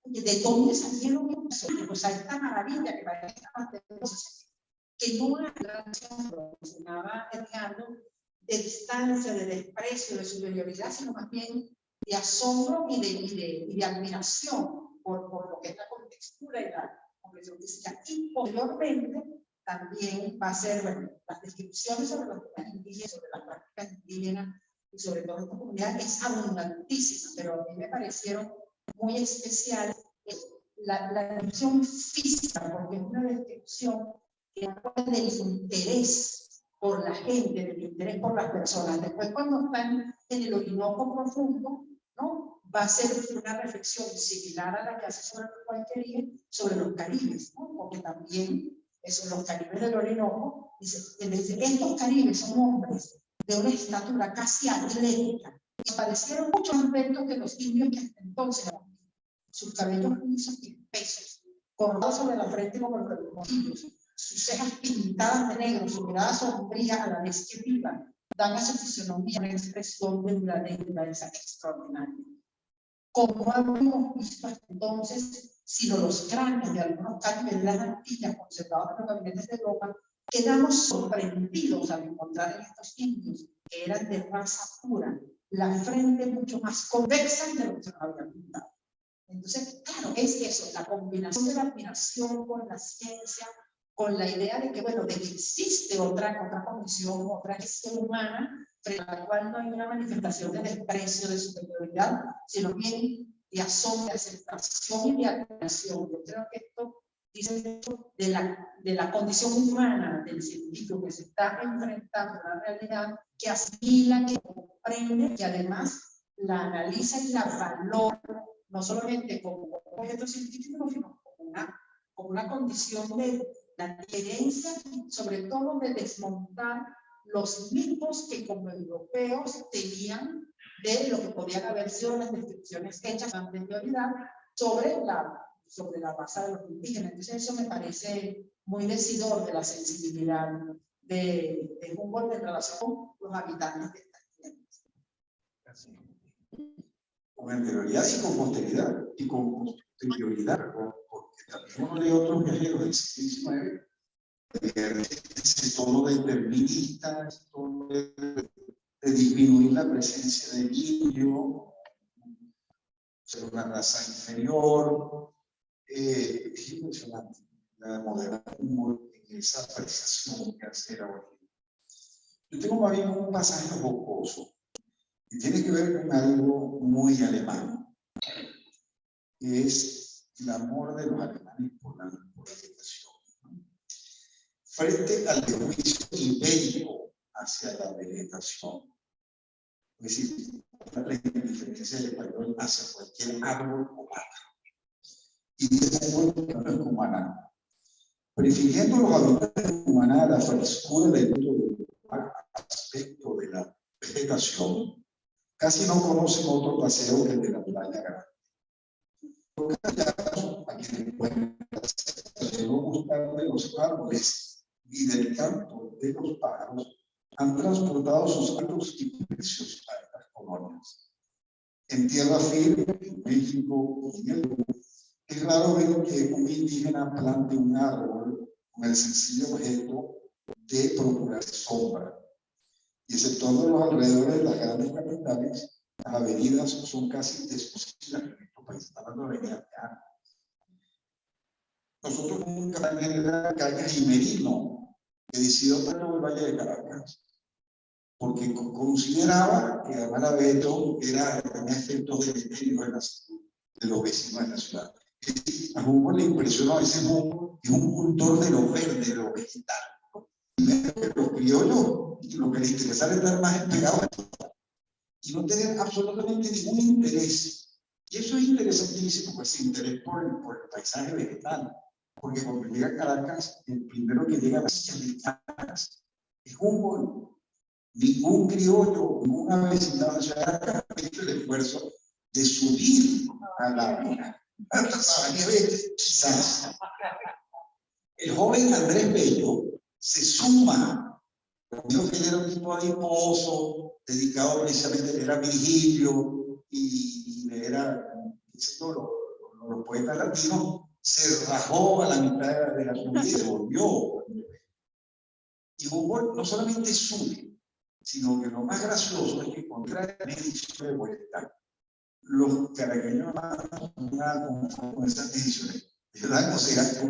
de dónde salieron estos, pues a esta maravilla que parece que no hay relación, lo mencionaba Edgardo, de distancia, de desprecio, de superioridad, sino más bien de asombro y de admiración por lo que es la contextura y la comprensión física. Y posteriormente también va a ser, bueno, las descripciones sobre los temas indígenas, sobre las prácticas indígenas y sobre todo esta comunidad es abundantísima, pero a mí me parecieron muy especiales la descripción física, porque es una descripción que habla del interés por la gente, del interés por las personas. Después, cuando están en el Orinoco profundo, ¿no? Va a ser una reflexión similar a la que hace sobre los Guayqueríes, sobre los caribes, ¿no? Porque también eso, los caribes del Orinoco, dice, estos caribes son hombres de una estatura casi atlética, y parecieron mucho más altos que los indios que hasta entonces, sus cabellos lisos y espesos, cortados sobre la frente como los relojitos, sus cejas pintadas de negro, su mirada sombría a la vez que viva, dan a su fisonomía una expresión de naturaleza extraordinaria. Como habíamos visto hasta entonces, sino los cráneos de algunos caribes de las Antillas conservados en los gabinetes de Europa, quedamos sorprendidos al encontrar en estos indios que eran de raza pura, la frente mucho más convexa de lo que se nos había pintado. Entonces, claro, es eso, la combinación de la admiración con la ciencia, con la idea de que, bueno, de que existe otra condición, otra gestión humana, frente a la cual no hay una manifestación de desprecio, de superioridad, sino bien de asombro, de aceptación y de admiración. Yo creo que esto dice mucho de la condición humana del científico que se está enfrentando a una realidad que asimila, que comprende, que además la analiza y la valora, no solamente como objeto científico, sino como una condición de la adherencia y sobre todo de desmontar los mitos que como europeos tenían de lo que podían haber sido las descripciones hechas con anterioridad sobre la raza de los indígenas. Entonces eso me parece muy decidor de la sensibilidad de Humboldt en relación con los habitantes de estas tierras. Con anterioridad y con posteridad, y con posterioridad, porque también uno lee otros viajeros del siglo XIX, ese tono determinista, ese tono de disminuir la presencia del indio, ser una raza inferior, es impresionante la moderna en esa apreciación que hace ahora. Yo tengo más bien un pasaje jocoso y tiene que ver con algo muy alemán, que es el amor de los alemanes por la vegetación. Frente al prejuicio ibérico hacia la vegetación, es decir, la indiferencia del español hacia cualquier árbol o pájaro, y dice que no es humana, prefiriendo los habitantes humanos a la frescura del aspecto de la vegetación. Casi no conocen otro paseo que el de la playa grande. A quienes pueden no gustar de los árboles y del canto de los pájaros, han transportado sus altos y precios a estas colonias. En tierra firme, en México y en el Perú, es raro ver que un indígena plante un árbol con el sencillo objeto de procurar sombra. Y exceptuando los alrededores de las grandes capitales, las avenidas son casi desconocidas en nuestro país. Estamos hablando de avenidas de arte. Nosotros nunca generamos Cañas y Merino, que decidió traer el Valle de Caracas, porque consideraba que además la vegetación tenía efectos deleterios en la salud de los vecinos de la ciudad. A Humboldt le impresionó ese mundo, que es un cultor de lo verde, de lo vegetal. Los criollos, lo que les interesaba es estar más pegados a esto y no tener absolutamente ningún interés. Y eso es interesantísimo, pues interés por el paisaje vegetal, porque cuando llega a Caracas, el primero que llega a las sillas mexicanas es Humboldt. Ningún criollo, ninguna vecindad de Caracas ha hecho el esfuerzo de subir a la nieve, quizás. El joven Andrés Bello se suma, dijo que él era un tipo adiposo, dedicado precisamente, era Virgilio y era, los poetas latinos, se rajó a la mitad de la subida y se volvió. Y Humboldt no solamente sube, sino que lo más gracioso es que contrae una edición de vuelta. los caraqueños con esas decisiones. Ellos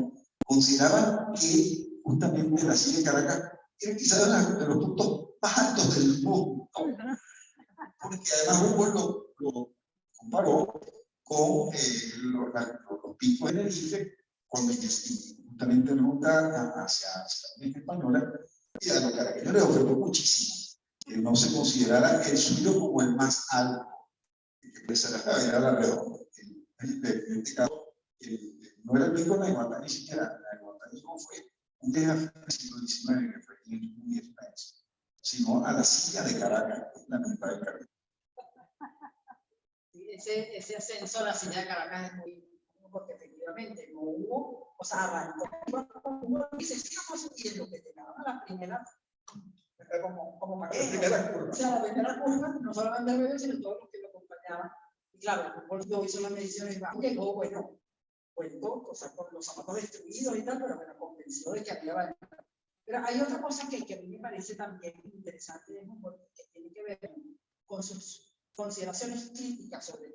consideraban que justamente la silla de Caracas era quizás de los puntos más altos del mundo, porque además Hugo lo comparó con los picos de Tenerife, cuando justamente nota hacia la América Española, y a los caraqueños les ofreció muchísimo que no se considerara el suyo como el más alto, que era la redonda. En este caso, no era el pico de Naiguatá ni siquiera. Naiguatá no fue un día del siglo XIX, que fue muy extenso, sino a la silla de Caracas, la mitad de Caracas. Ese ascenso a la silla de Caracas es muy, porque efectivamente no hubo, o sea, arrancó, y se sigamos subiendo, que llegaron a la primera, como la primera curva. O sea, la primera curva, no solamente el bebé, sino todos los que lo acompañaban. Y claro, yo hice las mediciones, llegó, bueno, o sea, con los zapatos destruidos y tal, pero bueno, convenció de que había variedad. Pero hay otra cosa que a mí me parece también interesante de Humboldt, que tiene que ver con sus consideraciones críticas sobre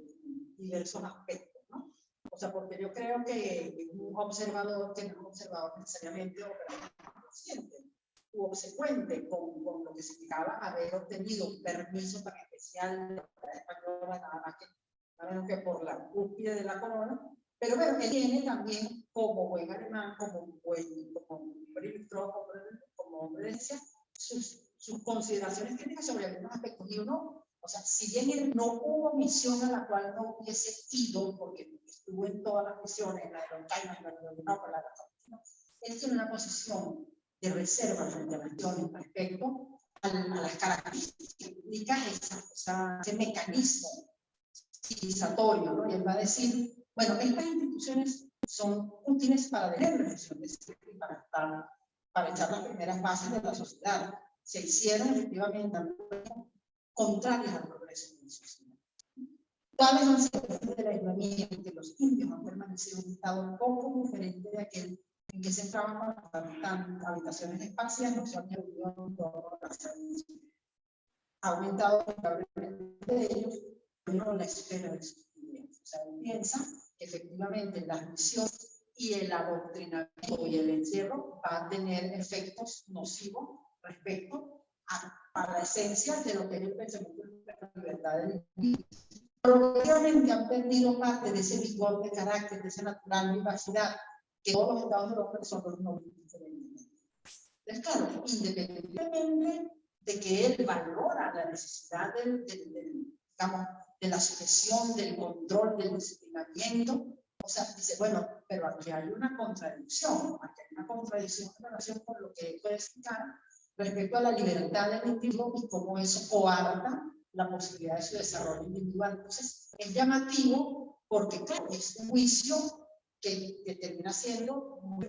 diversos aspectos, ¿no? O sea, porque yo creo que un observador, que no es un observador necesariamente consciente u obsecuente con lo que significaba haber obtenido un permiso tan especial de la española, nada más que por la cúspide de la corona. Pero bueno, él tiene también, como buen alemán, como hombre de ciencia, sus consideraciones críticas sobre algunos aspectos. Y uno, o sea, si bien él no hubo misión a la cual no hubiese ido, porque estuvo en todas las misiones, la de los Caimán, la de los él tiene una posición de reserva frente a las misiones respecto a las características que implica ese mecanismo civilizatorio, ¿no? Y él va a decir, bueno, estas instituciones son útiles para detener la represión y para echar las primeras bases de la sociedad. Se hicieron efectivamente contrarias al progreso de la sociedad. Tales han sido el aislamiento que los indios han permanecido en un estado poco diferente de aquel en que se entraban con habitaciones espaciales, no se han reunido todas las tradiciones. Ha aumentado de ellos, pero la esfera de sus viviendas. O sea, él piensa que efectivamente la misión y el adoctrinamiento y el encierro va a tener efectos nocivos respecto a la esencia de lo que es el pensamiento de la libertad del individuo. Probablemente han perdido parte de ese vigor de carácter, de esa natural vivacidad que todos los estados de los hombres son los nobles diferentes. Entonces, claro, independientemente de que él valora la necesidad digamos, de la sujeción, del control, del disciplinamiento, o sea, dice, bueno, pero aquí hay una contradicción en relación con lo que puede explicar respecto a la libertad del individuo y cómo eso coarta la posibilidad de su desarrollo individual. Entonces, es llamativo porque, claro, es un juicio que termina siendo una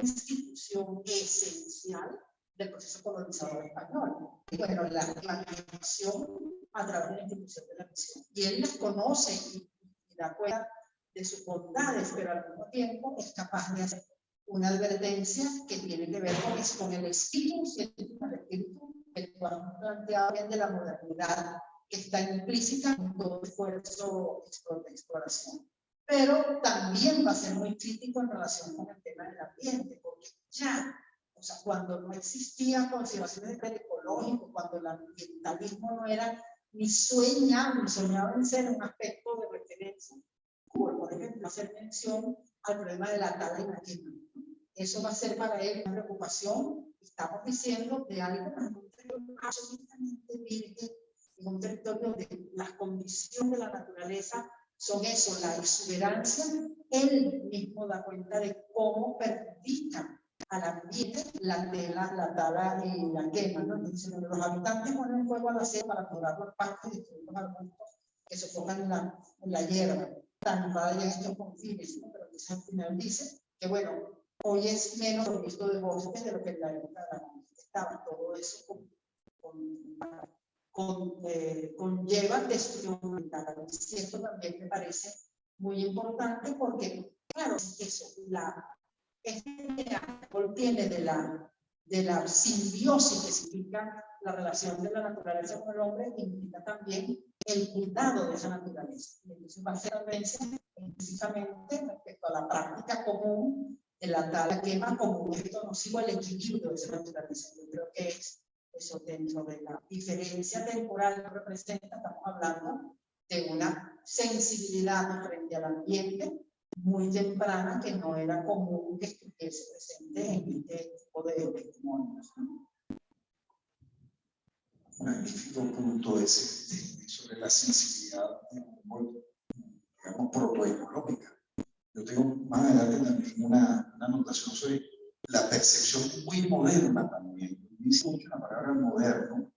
institución esencial del proceso colonizador español. Y bueno, la imaginación a través de la institución de la misión. Y él las conoce y da cuenta de sus bondades, pero al mismo tiempo es capaz de hacer una advertencia que tiene que ver con el espíritu científico, el espíritu que tú has planteado bien de la modernidad, que está implícita en todo esfuerzo de exploración. Pero también va a ser muy crítico en relación con el tema del ambiente, porque ya, o sea, cuando no existían consideraciones de peligro ecológico, cuando el ambientalismo no era ni soñaba en ser un aspecto de referencia, como por ejemplo hacer mención al problema de la tala y la quema. Eso va a ser para él una preocupación. Estamos diciendo de algo absolutamente virgen, en un territorio donde las condiciones de la naturaleza son eso, la exuberancia. Él mismo da cuenta de cómo perjudica al ambiente la tala y la quema, ¿no? Entonces, los habitantes ponen fuego al acero para curar los pastos y destruir los arbustos que se sofocan en la hierba. Tan para allá estos confines, ¿no? Pero entonces al final dice que, bueno, hoy es menos provisto de bosques de lo que en la época de la conquista estaba. Todo eso conlleva destrucción ambiental. Y esto también me parece muy importante porque, claro, eso, este árbol tiene de la simbiosis que significa la relación de la naturaleza con el hombre, implica también el cuidado de esa naturaleza. Y entonces va a ser referencia precisamente respecto a la práctica común de la tala quema como un efecto nocivo al equilibrio de esa naturaleza. Yo creo que es eso dentro de la diferencia temporal que representa, estamos hablando de una sensibilidad frente al ambiente muy temprana que no era común que estuviese presente en este tipo de testimonios. Magnífico punto ese sobre la sensibilidad, digamos, protoecológica. Yo tengo más adelante también una anotación sobre la percepción muy moderna también. Dice mucho la palabra moderno,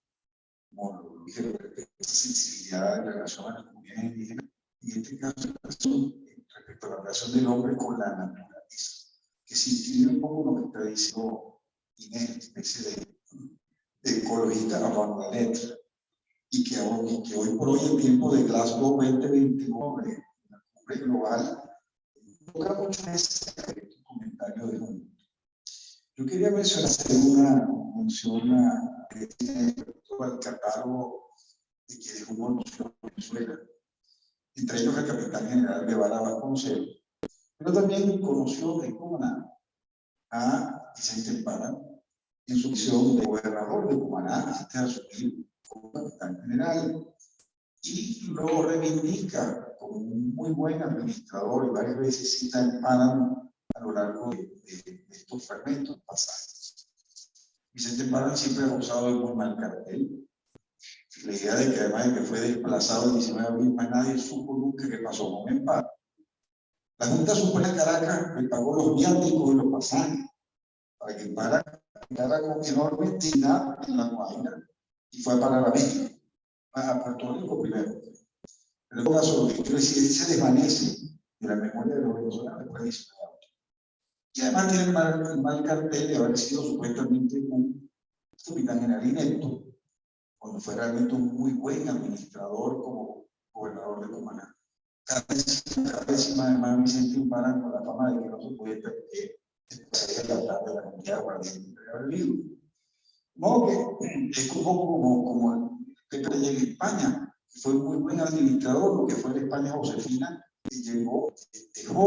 como lo dije, esa sensibilidad en relación a las comunidades indígenas, y en este caso respecto a la relación del hombre con la naturaleza, que se incluye un poco lo que está diciendo Inés, especie de ecologista avant la letra, y que hoy por hoy, en tiempo de Glasgow 2029, la cumbre global, toca mucho ese comentario de un. Yo quería mencionar una mención al catálogo de quienes hubo en Venezuela, entre ellos el capitán general Guevara Vasconcelos, pero también conoció de Cumaná a Vicente Parra en su misión de gobernador de Cumaná, antes de asumir como capitán general, y luego reivindica como un muy buen administrador y varias veces cita el Páramo a lo largo de estos fragmentos pasados. Vicente Páramo siempre ha gozado de muy mal cartel. La idea de que además de que fue desplazado el 19 de abril, más nadie supo nunca qué pasó con el Páramo. La Junta Suprema de Caracas le pagó los viáticos y los pasajes para que el Páramo quedara con enorme dignidad en La Guaira y fue a parar a México, a Puerto Rico primero. En el caso, lo que quiero decir es que se desvanece de la memoria de los venezolanos después de 19 años. Y además tiene el mal cartel de haber sido supuestamente un capitán general inepto, cuando fue realmente un muy buen administrador como gobernador de Cumaná. Cada vez más Vicente Parra con la fama de que no se podía después de la comunidad de guardián de vivo. No, que es un poco como el Pepe en España, que fue un muy buen administrador, lo que fue la España Josefina, y dejó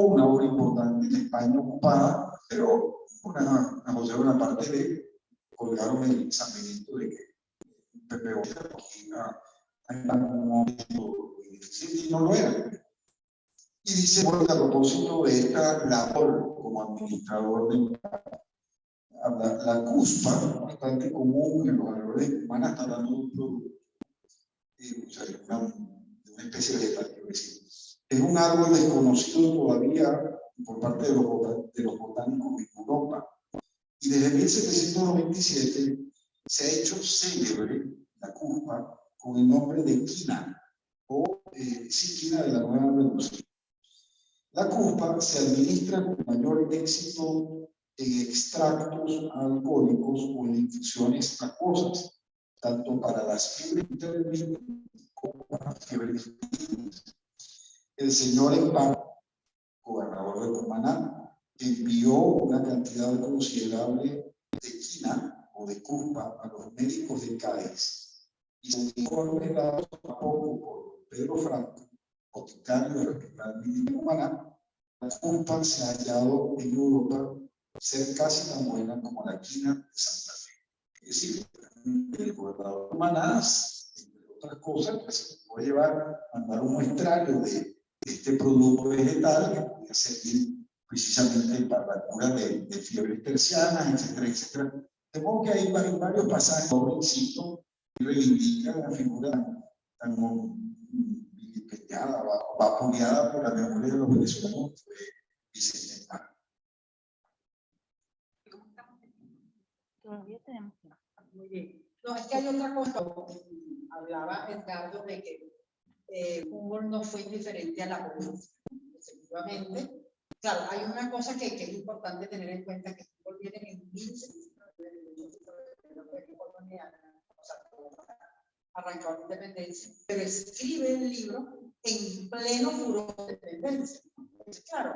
una obra importante en España ocupada, pero una Josefina, parte de colgaron el pensamiento de que Pepe iba a estar en un momento difícil, y no lo era. Y dice, bueno, a propósito de esta labor como administrador de la cuspa, bastante común en los alrededores de Cumaná, está dando un producto, o sea, una especie de letal, quiero decir. Es un árbol desconocido todavía por parte de los botánicos en Europa. Y desde 1797 se ha hecho célebre la cuspa con el nombre de quina, o quina de la Nueva Revolución. La cuspa se administra con mayor éxito en extractos alcohólicos o en infusiones acuosas, tanto para las fiebres intermitentes como para las fiebres continuas. El señor Empar, gobernador de Cumaná, envió una cantidad considerable de quina o de cuspa a los médicos de Cádiz, y se informes dados a poco por Pedro Franco, boticario del Hospital Militar de Cumaná, la cuspa se ha hallado en Europa ser casi tan buena como la quina de Santa Fe. Es decir, el gobernador de Cumaná, entre otras cosas, pues se puede mandar un muestrario de este producto vegetal que podría servir precisamente para la cura de fiebres tercianas, etcétera, etcétera. De modo que hay varios pasajes, jovencito, que reivindican la figura tan vilipendiada, vapuleada por la memoria de los venezolanos, fue Vicente Parra. Todavía tenemos tiempo. Muy bien. No, es que hay otra cosa. Hablaba Edgardo de que Humboldt no fue indiferente a la política. Efectivamente. Claro, hay una cosa que es importante tener en cuenta, que Humboldt viene en 1699, arrancó la independencia, pero escribe el libro en pleno furor de independencia. Entonces, claro,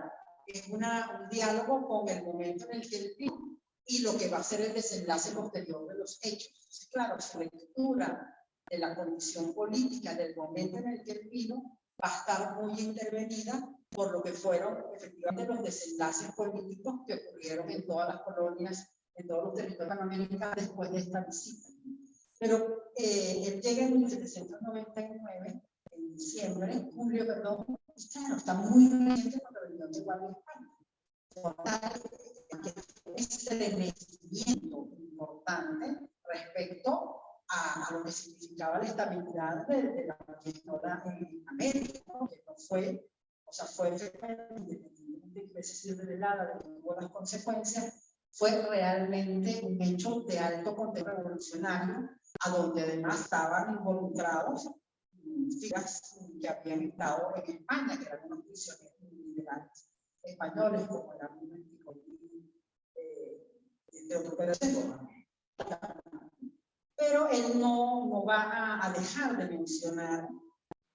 es un diálogo con el momento en el que él vive y lo que va a ser el desenlace posterior de los hechos. Entonces, claro, su lectura de la condición política del momento en el que él vino va a estar muy intervenida por lo que fueron efectivamente los desenlaces políticos que ocurrieron en todas las colonias, en todos los territorios panamericanos después de esta visita. Pero él llega en 1799, en diciembre, julio, perdón, y claro, está muy reciente cuando venía llegó a España. Por tanto, un estremecimiento importante respecto a lo que significaba la estabilidad de la conquista en América, que no fue, o sea, fue independientemente de que hubiese sido revelada, de que tuvo las consecuencias, fue realmente un hecho de alto contenido revolucionario, a donde además estaban involucrados figuras que habían estado en España, que eran unos prisioneros liberales españoles, como la misma de otro pedazo. Pero él no va a dejar de mencionar,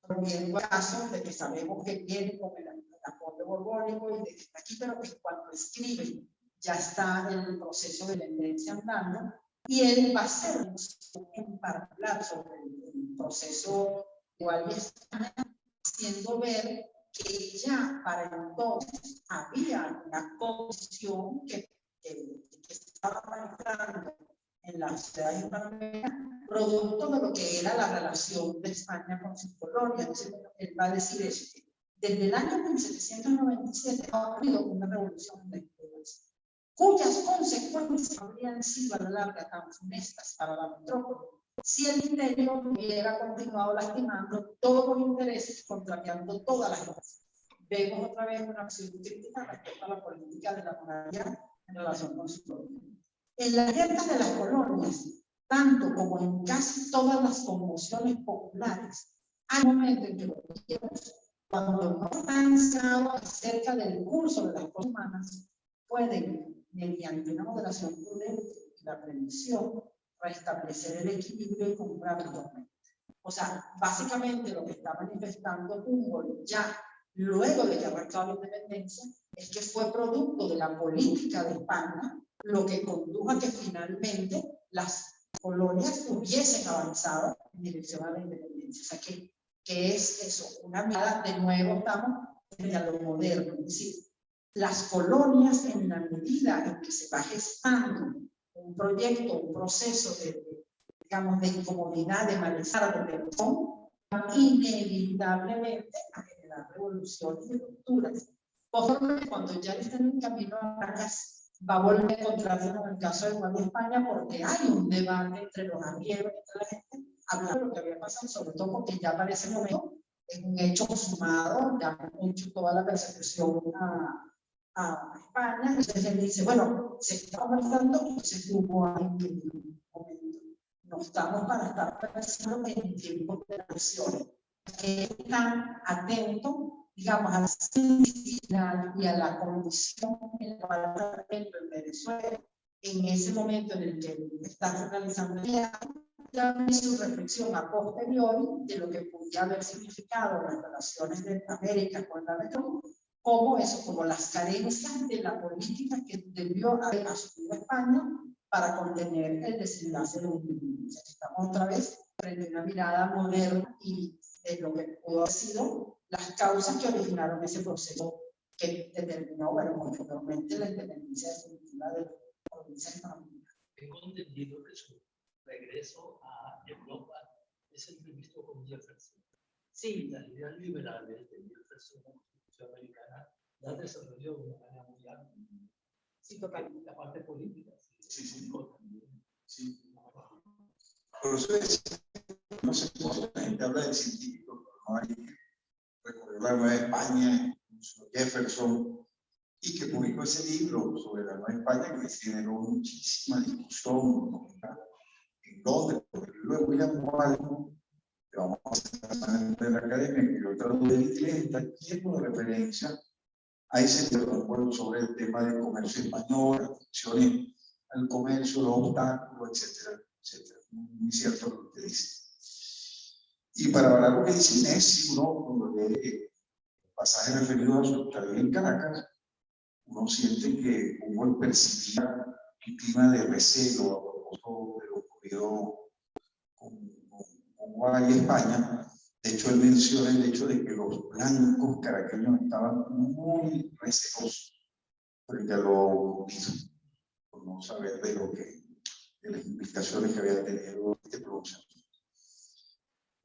volviendo al caso de que sabemos que viene con el aporte borbónico y de que está aquí, pero que cuando escribe ya está en el proceso de la independencia andando, y él va a hacer en particular sobre el proceso de España, haciendo ver que ya para entonces había una condición que estaba manejando en la sociedad hispanoamericana, producto de lo que era la relación de España con sus colonias. Entonces, él va a decir eso, que desde el año 1797 ha ocurrido una revolución en la izquierda, cuyas consecuencias habrían sido a la larga tan funestas para la metrópoli si el imperio hubiera continuado lastimando todos los intereses, contrariando todas las cosas. Vemos otra vez una acción crítica respecto a la política de la monarquía en relación con su colonia. En las guerras de las colonias, tanto como en casi todas las conmociones populares, hay un momento en que los gobiernos, cuando no están claros acerca del curso de las cosas humanas, pueden, mediante una moderación prudente y la previsión, restablecer el equilibrio y comprar tormenta. O sea, básicamente lo que está manifestando Humboldt ya luego de que arrancó la independencia es que fue producto de la política de España lo que condujo a que finalmente las colonias hubiesen avanzado en dirección a la independencia. O sea, que es eso, una mirada, de nuevo estamos frente a lo moderno, es decir, las colonias en la medida en que se va gestando un proyecto, un proceso digamos, de incomodidad, de malestar, de tensión, inevitablemente a generar revoluciones y rupturas. Posiblemente cuando ya estén en camino a Caracas, va a volver a encontrarse con el caso de Guardia España, porque hay un debate entre los arrieros y entre la gente, hablando de lo que había pasado, sobre todo porque ya para ese momento es un hecho consumado, ya han hecho toda la persecución a España. Entonces él dice, bueno, se está conversando, entonces hubo alguien que dijo, un momento, no estamos para estar pensando en tiempos de elecciones. Que están atentos, digamos, a la sensibilidad y a la condición en la cual está en Venezuela, en ese momento en el que está realizando el viaje, ya hizo reflexión a posteriori de lo que podía haber significado las relaciones de América con la región, como eso, como las carencias de la política que debió haber asumido España para contener el desenlace de un mundo. Estamos otra vez frente a una mirada moderna y de lo que pudo haber sido las causas que originaron ese proceso que determinó, bueno, posteriormente la independencia definitiva de la provincia de Panamá. Tengo entendido que su regreso a Europa es entrevistado con Jefferson. Sí. Las ideas liberales de Jefferson, la Constitución americana, la desarrolló de una manera muy amplia. Sí, totalmente. La parte política. Sí, sí. Sí. Por eso es, no sé cómo la gente habla del científico, pero no hay que recorrer la Nueva España, Jefferson, y que publicó ese libro sobre la Nueva España que generó muchísima discusión en Londres, porque luego William Walton, que vamos a hacer en la academia, que yo traduje en inglés, está lleno de referencia a ese libro sobre el tema del comercio español, las funciones al comercio, los obstáculos, etcétera, etcétera. Muy cierto lo que dice. Y para hablar lo que dice Inés, si uno cuando lee el pasaje referido a su estadía en Caracas, uno siente que Humboldt percibía un clima de recelo a propósito de lo ocurrido con Uruguay y España. De hecho, él menciona el hecho de que los blancos caraqueños estaban muy recelosos frente a lo mismo, por no saber de las implicaciones que había tenido este pronunciamiento.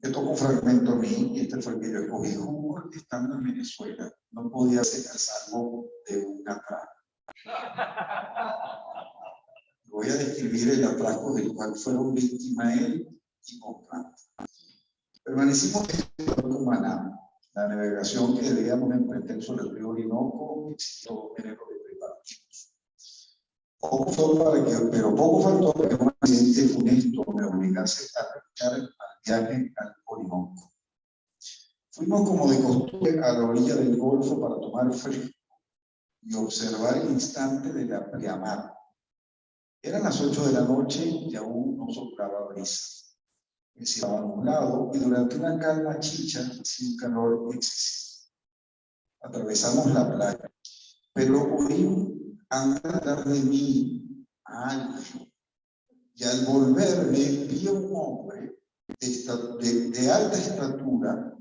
Me tocó un fragmento a mí, y este fue el que yo escogí. Humboldt, estando en Venezuela, no podía ser a salvo de un atraco. Voy a describir el atraco del cual fueron víctimas él y Bonpland. Permanecimos en Cumaná, la navegación que debíamos emprender sobre el río Orinoco exigió género de preparativos. Pero poco faltó para que un accidente funesto me obligase a renunciar al viaje al Orinoco. Fuimos como de costumbre a la orilla del Golfo para tomar fresco y observar el instante de la pleamar. Eran las 8 de la noche y aún no soplaba brisa. El cielo estaba nublado y durante una calma chicha sin calor excesivo. Atravesamos la playa, pero oí andar de mí a alguien. Y al volverme vi a un hombre de alta estatura,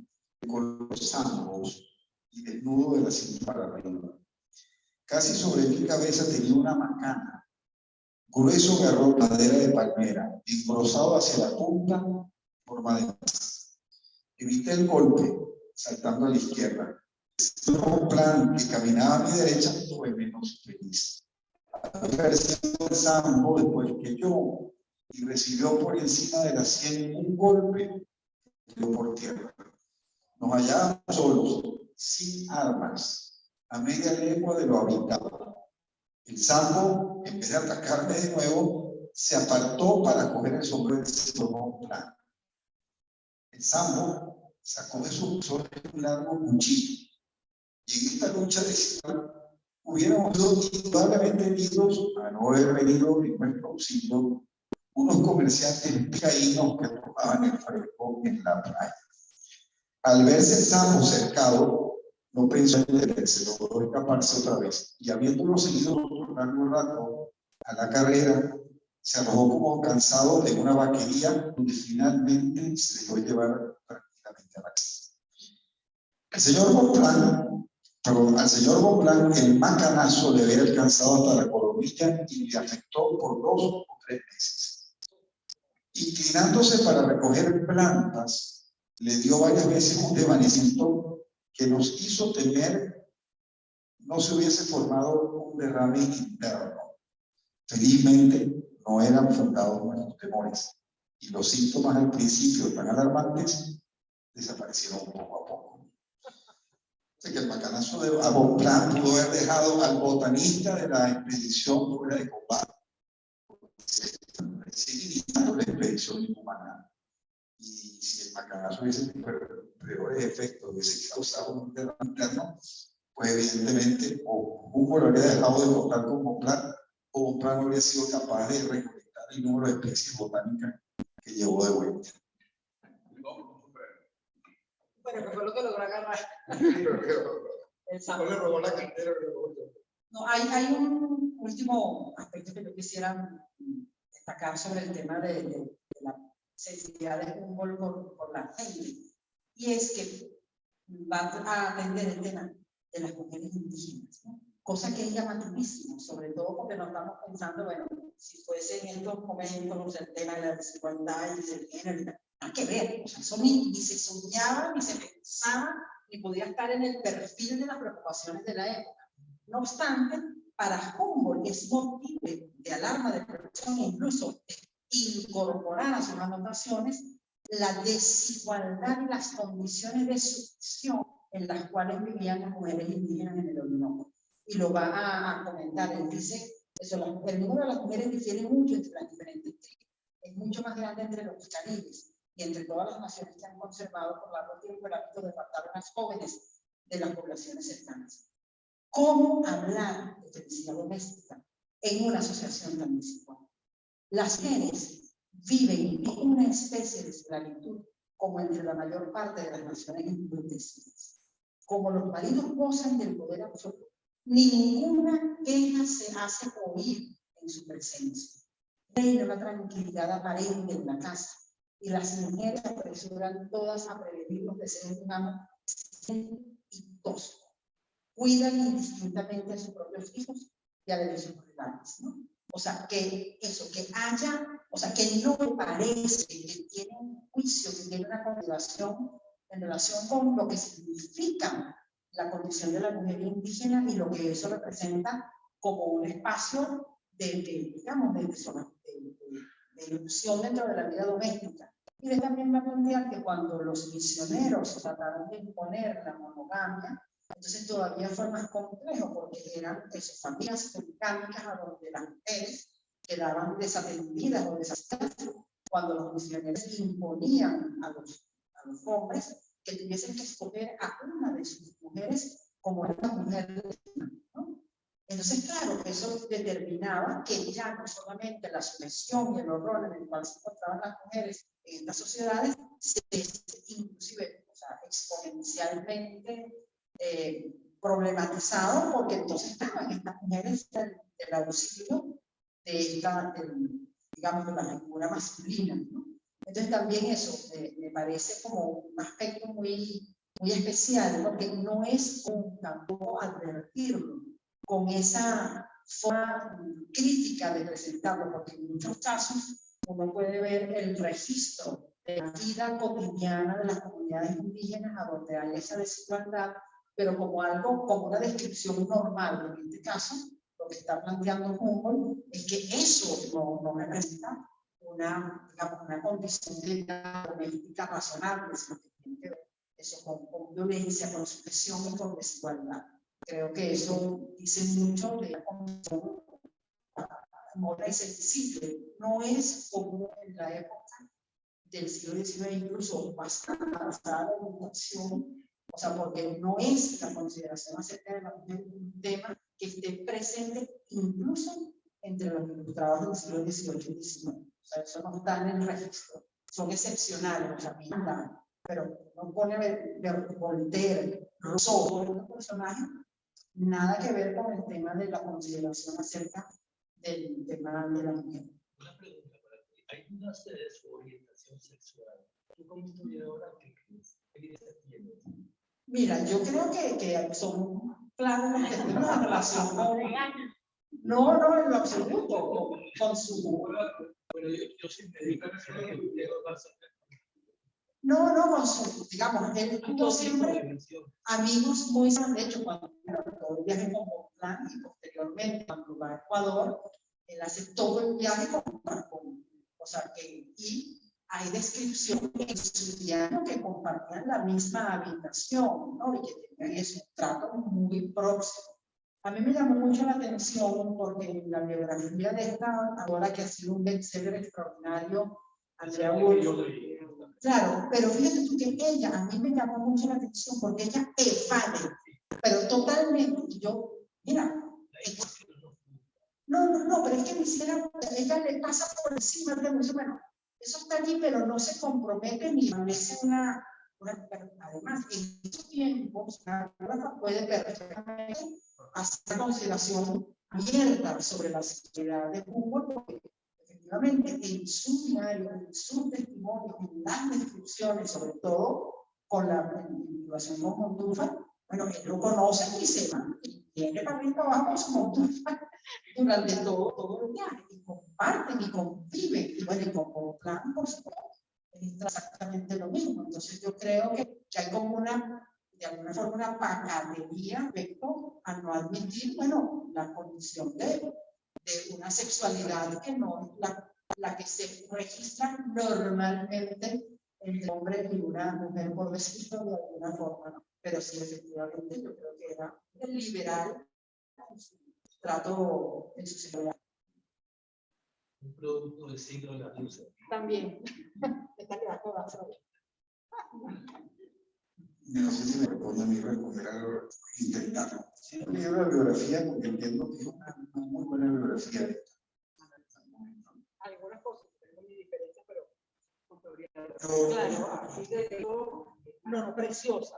con los zambos y desnudo de la cintura para arriba. Casi sobre mi cabeza tenía una macana. Grueso garrón de madera de palmera, engrosado hacia la punta, forma de masa. Evité el golpe, saltando a la izquierda. Un plan que caminaba a mi derecha fue menos feliz. Había recibido el sambo después que yo, y recibió por encima de la sien un golpe que dio por tierra. Nos hallábamos solos, sin armas, a media legua de lo habitado. El sambo, en vez de atacarme de nuevo, se apartó para coger el sombrero del señor Plan. El sambo sacó de su bolsillo un largo cuchillo. Y en esta lucha desigual hubiéramos sido indudablemente heridos a no haber venido en nuestro auxilio unos comerciantes picaínos que tomaban el fresco en la playa. Al verse el sambo cercado, no pensó en detenerse, logró escaparse otra vez, y habiéndolo seguido por largo rato a la carrera, se arrojó como cansado en una vaquería donde finalmente se dejó llevar tranquilamente a la casa. Al señor Bonpland el macanazo le había alcanzado hasta la coronilla y le afectó por 2 o 3 meses. Inclinándose para recoger plantas, le dio varias veces un desvanecimiento que nos hizo temer no se hubiese formado un derrame interno. Felizmente no eran fundados nuestros temores y los síntomas al principio tan alarmantes desaparecieron poco a poco. Así que el macanazo de Bonpland pudo haber dejado al botanista de la expedición fuera de combate. Sigue iniciando la expedición humana. Y si el macanazo hubiese tenido peores efectos, hubiese causado un derrame interno, pues evidentemente o Humboldt habría dejado de contar con Bonpland, o Bonpland no habría sido capaz de recolectar el número de especies botánicas que llevó de vuelta. Bueno, que fue lo que logró agarrar. El sambo. Le robó la cartera. No, hay un último aspecto que yo quisiera destacar sobre el tema de la sensibilidad de Humboldt por la gente, y es que va a atender el tema de las mujeres indígenas, ¿no? Cosa que es llamativísimo, sobre todo porque nos estamos pensando, bueno, si fuese en estos momentos el tema de la desigualdad y del género, nada que ver, o sea, eso ni se soñaba, ni se pensaba, ni podía estar en el perfil de las preocupaciones de la época. No obstante, para Humboldt es motivo de alarma, de preocupación, incluso incorporar a sus anotaciones la desigualdad y las condiciones de subsistencia en las cuales vivían las mujeres indígenas en el Orinoco. Y lo va a comentar. Él dice, eso, el número de las mujeres difiere mucho entre las diferentes tribus. Es mucho más grande entre los caribes y entre todas las naciones que han conservado por largo tiempo el hábito de matar a las jóvenes de las poblaciones cercanas. ¿Cómo hablar de felicidad doméstica en una asociación tan desigual? Las mujeres viven en una especie de esclavitud como entre la mayor parte de las naciones embrutecidas. Como los maridos gozan del poder absoluto, ninguna queja se hace oír en su presencia. Reina una tranquilidad aparente en la casa, y las mujeres se apresuran todas a prevenir los deseos de un amo y tosco. Cuidan indistintamente a sus propios hijos y a de sus rivales, ¿no? O sea, que eso, que haya, o sea, que no parece que tiene un juicio, que tiene una consideración en relación con lo que significa la condición de la mujer indígena y lo que eso representa como un espacio digamos, de ilusión dentro de la vida doméstica. Y de también va a plantear que cuando los misioneros trataron de imponer la monogamia, entonces todavía fue más complejo porque eran esas familias mecánicas a donde las mujeres quedaban desatendidas o desasistidas cuando los misioneros imponían a los hombres que tuviesen que escoger a una de sus mujeres como una mujer, ¿no? Entonces, claro, eso determinaba que ya no solamente la sujeción y el horror en el cual se encontraban las mujeres en estas sociedades, inclusive, o sea, exponencialmente problematizado, porque entonces estaban estas mujeres del auxilio digamos, de la figura masculina, ¿no? Entonces también eso me parece como un aspecto muy, muy especial, porque no es un tampoco advertirlo con esa forma crítica de presentarlo, porque en muchos casos uno puede ver el registro de la vida cotidiana de las comunidades indígenas a donde hay esa desigualdad, pero como algo, como una descripción normal. En este caso, lo que está planteando Humboldt es que eso no representa digamos, una condición de vida doméstica razonable, sino que tiene que ver eso con violencia, con sujeción y con desigualdad. Creo que eso dice mucho de la condición moderna y sensible. No es como en la época del siglo XIX, incluso bastante avanzada la educación, o sea, porque no es la consideración acerca de la mujer un tema que esté presente incluso entre los ilustrados del siglo XVIII y XIX. O sea, eso no está en el registro. Son excepcionales, o sea, pero no pone Voltaire, Rousseau, los personajes, nada que ver con el tema de la consideración acerca del tema de la mujer. Una pregunta para ti. ¿Hay dudas de su orientación sexual? ¿Tú como historiadora qué crees? ¿Qué evidencia tienes? Mira, yo creo que son claros los términos en relación con... No, en lo absoluto, con su... Bueno, yo sí me digo que No, con su, digamos, él tuvo siempre amigos muy cercanos. De hecho, cuando todo el viaje con Bonpland y posteriormente cuando va a Ecuador, él hace todo el viaje o sea, y hay descripción en su diario que compartían la misma habitación, ¿no? Y que tenían ese trato muy próximo. A mí me llamó mucho la atención porque en la biografía de esta autora que ha sido un bestseller extraordinario, Andrea Wolf. Claro, pero fíjate tú que ella, a mí me llamó mucho la atención porque ella evade, pero totalmente. Yo, mira, no, pero es que ni siquiera ella le pasa por encima de mucho, bueno, eso está allí, pero no se compromete ni establece además, en estos tiempos, la biógrafa puede perfectamente hacer consideración abierta sobre la sexualidad de Humboldt, porque efectivamente en su diario, en sus testimonios, en las descripciones, sobre todo con la vinculación con Montúfar, bueno, él lo conoce y se mantiene para arriba abajo con su Montúfar durante todo el viaje, y comparten y conviven, y bueno, y con Bonpland, por supuesto, es exactamente lo mismo. Entonces yo creo que hay como de alguna forma una pacatería respecto a no admitir, bueno, la condición de una sexualidad que no es la que se registra normalmente entre hombre y una mujer, por decirlo de alguna forma, ¿no? Pero sí, efectivamente, yo creo que era el liberal en su trato en su sexualidad. Un producto del siglo de la luz. También. Esta queda toda sola. No sé si me responde a mí responder algo, intentarlo. Sí, un libro de biografía, porque entiendo que es una muy buena biografía. Algunas cosas tengo mi diferencia, pero con teoría. Claro, así que no, preciosa,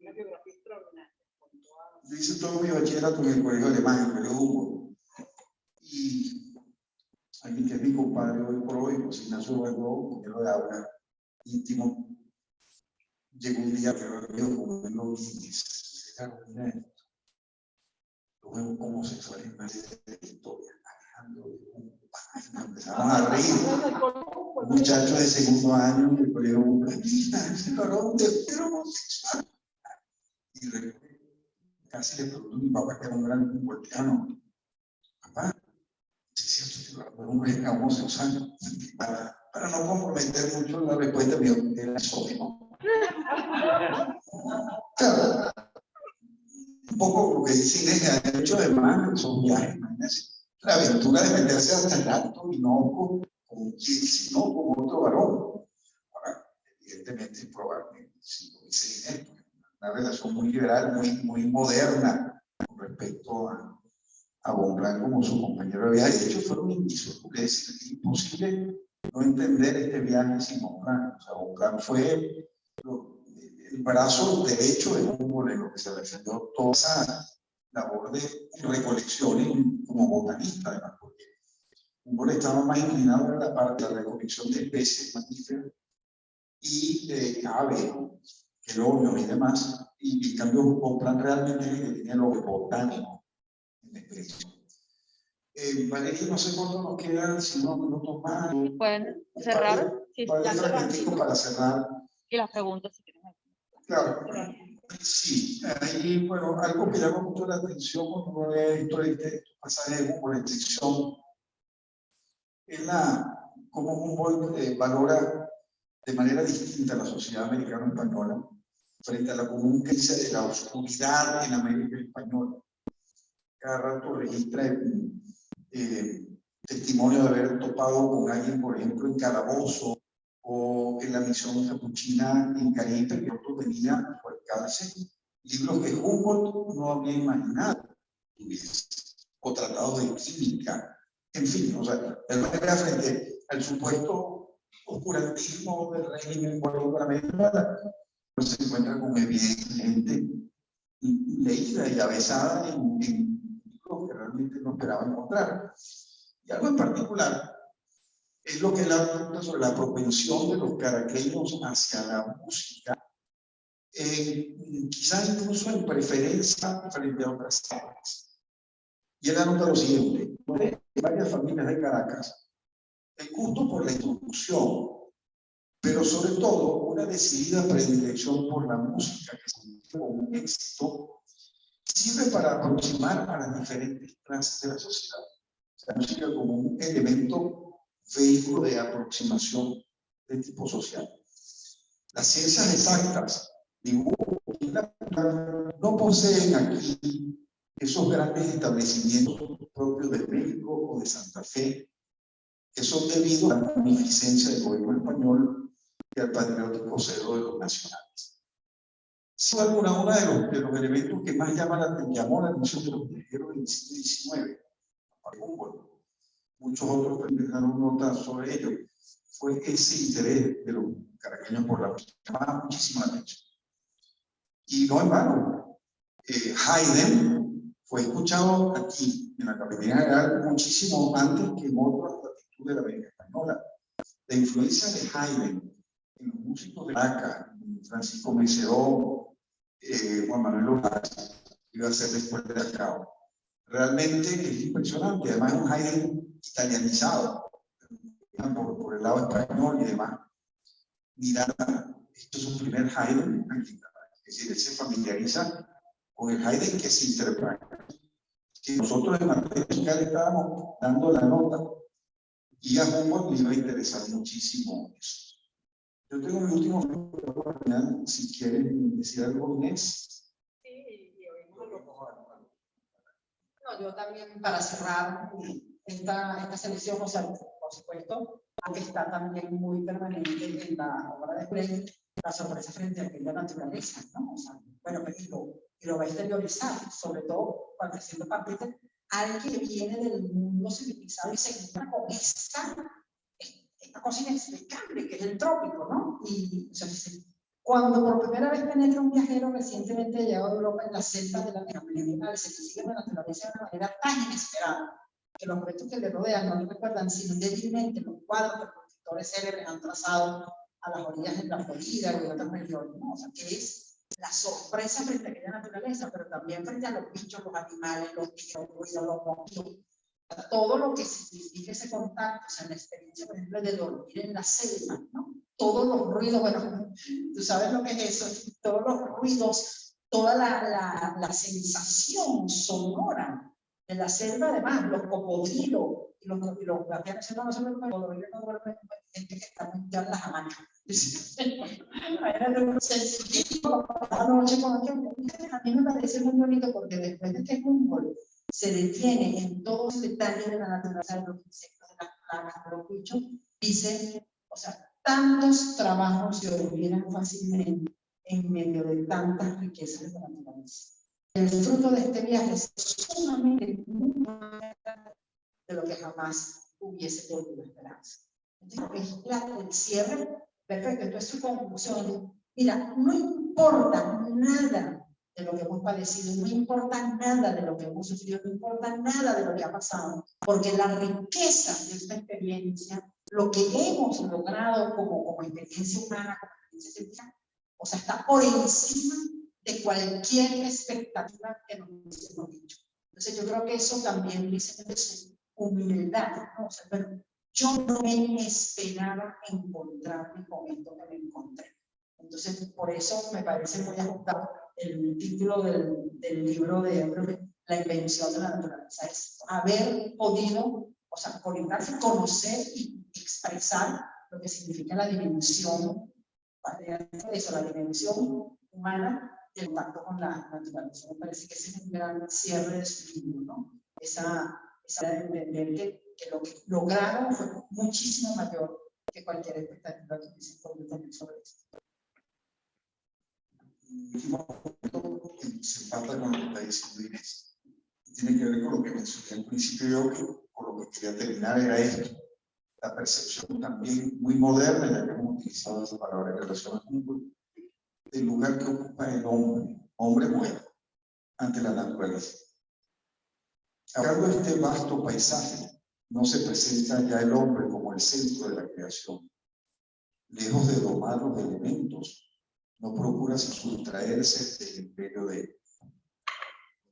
una biografía extraordinaria. Yo hice todo mi bachillerato en el colegio alemán, en el colegio Hugo. Y alguien que es mi compadre hoy por hoy, José Ignacio Hugo, ingeniero de aula, íntimo, llegó un día que veo como en los Guinness, los homosexuales más de la historia, empezaron a reír. Un muchacho de segundo año me colegio, ese varón de homosexual. Y casi le pregunto a mi papá, que era un gran volteano, papá, si es cierto que un hombre homosexual, para no comprometer mucho la respuesta, me dijo, era misógino. Claro, un poco lo que dice Inés, el hecho de más, son viajes, imagínense, la aventura de meterse hasta el acto y no con quien, sino con otro varón. Ahora, evidentemente, probablemente, si lo dice Inés, una relación muy liberal, muy moderna con respecto a Bonpland como su compañero de viaje. De hecho, fueron indicios, porque es imposible no entender este viaje sin Bonpland. O sea, Bonpland fue el brazo derecho de Humboldt en lo que se refirió toda esa labor de recolecciones como botanista, además, porque Humboldt estaba más inclinado en la parte de la recolección de especies mamíferas y de aves, quelonios y demás, y en cambio Bonpland realmente tenía lo botánico en la expedición. Valeria, no sé cuánto nos quedan, si unos minutos más. ¿Pueden cerrar? Sí, Para cerrar. y las preguntas si quieren. Claro, sí, ahí, bueno, algo que llama mucho la atención cuando uno lee este pasaje de Humboldt en sección es cómo Humboldt valora de manera distinta la sociedad americana española frente a la común crisis de la oscuridad en América española. Cada rato registra testimonio de haber topado con alguien, por ejemplo, en calabozo o en la misión capuchina en Caribe, que otro venía por cárcel, libros que Humboldt no había imaginado, o tratados de química, en fin, o sea, de manera frente al supuesto oscurantismo del régimen americano, pues se encuentra con evidentemente leída y avesada en libros que realmente no esperaba encontrar. Y algo en particular es lo que él apunta sobre la propensión de los caraqueños hacia la música, quizás incluso en preferencia frente a otras áreas. Y él anota lo siguiente: en varias familias de Caracas, el gusto por la instrucción, pero sobre todo una decidida predilección por la música, que se como un éxito, sirve para aproximar a las diferentes clases de la sociedad. La música como un elemento vehículo de aproximación de tipo social. Las ciencias exactas, dibujo y la no poseen aquí esos grandes establecimientos propios de México o de Santa Fe, que son debido a la magnificencia del gobierno español y al patriótico celo de los nacionales. Sin alguna, uno de los elementos que más llamó la atención de los viajeros del siglo XIX, muchos otros que dejaron notas sobre ello, fue ese interés de los caraqueños por la música, llamaba muchísima atención. Y no en vano, Haydn fue escuchado aquí, en la Capitanía General, muchísimo antes que en otras latitudes de la América Española. La influencia de Haydn en los músicos de Caracas, Francisco Meceró, Juan Manuel Ortiz, iba a ser después de acá. Realmente es impresionante, además es un Haydn italianizado por el lado español y demás. Mira, esto es un primer Haydn, es decir, él se familiariza con el Haydn que se interpreta. Si nosotros en materia musical estábamos dando la nota, y a Humboldt le iba a interesar muchísimo eso. Yo tengo mi último final, si quieren decir algo, Inés. Sí, y oímos lo no, yo también, para cerrar esta selección, o sea, por supuesto, aunque está también muy permanente en la obra de Brecht, la sorpresa frente a aquella naturaleza, ¿no? O sea, bueno, y lo va a exteriorizar, sobre todo cuando siendo parte de alguien que viene del mundo civilizado y se encuentra con esta cosa inexplicable que es el trópico, ¿no? Y o sea, cuando por primera vez penetra un viajero recientemente llegado a Europa en las selvas de la Meridional, se sigue la naturaleza de una manera tan inesperada que los objetos que le rodean no le recuerdan sino débilmente los cuadros que los pintores célebres han trazado a las orillas de la Florida y otras regiones, ¿no? O sea, que es la sorpresa frente a aquella naturaleza, pero también frente a los bichos, los animales, los ruidos, los mosquitos, todo lo que significa ese contacto, o sea, la experiencia, por ejemplo, de dormir en la selva, ¿no? Todos los ruidos, bueno, tú sabes lo que es eso, todos los ruidos, toda la sensación sonora de la selva, además, los cocodrilos, y los guardianes no son los cocodrilos, no duermen, gente que está ya en las hamacas. Era de un sencillo, a mí me parece muy bonito porque después de que Humboldt se detiene en todos los detalles de la naturaleza de los insectos, de las plagas, de los bichos, dice, o sea, tantos trabajos se olvidan fácilmente en medio de tantas riquezas de la naturaleza. El fruto de este viaje es sumamente muy más de lo que jamás hubiese podido esperarse. Entonces, el cierre, perfecto, entonces su conclusión, mira, no importa nada de lo que hemos padecido, no importa nada de lo que hemos sufrido, no importa nada de lo que ha pasado, porque la riqueza de esta experiencia, lo que hemos logrado como experiencia humana, como experiencia científica, o sea, está por encima de cualquier expectativa que nos hubiésemos dicho. Entonces yo creo que eso también dice de su humildad, ¿no? O sea, pero yo no me esperaba encontrarme con esto que me encontré. Entonces, por eso me parece muy ajustado el título del libro de La invención de la naturaleza. Es haber podido, o sea, conectarse, conocer y expresar lo que significa la dimensión, eso, la dimensión humana del contacto con la naturaleza. Me parece que ese es un gran cierre de su libro, ¿no? Esa de entender que lo que lograron fue muchísimo mayor que cualquier expectativa que hubiese podido tener sobre esto. El último punto que se empata con lo que está diciendo Inés. Tiene que ver con lo que mencioné al principio yo, que por lo que quería terminar era esto. La percepción también muy moderna, ya que hemos utilizado esa palabra en relación a Humboldt, del lugar que ocupa el hombre bueno, ante la naturaleza. Hablando de este vasto paisaje, no se presenta ya el hombre como el centro de la creación. Lejos de domar los elementos, no procura sustraerse del imperio de él.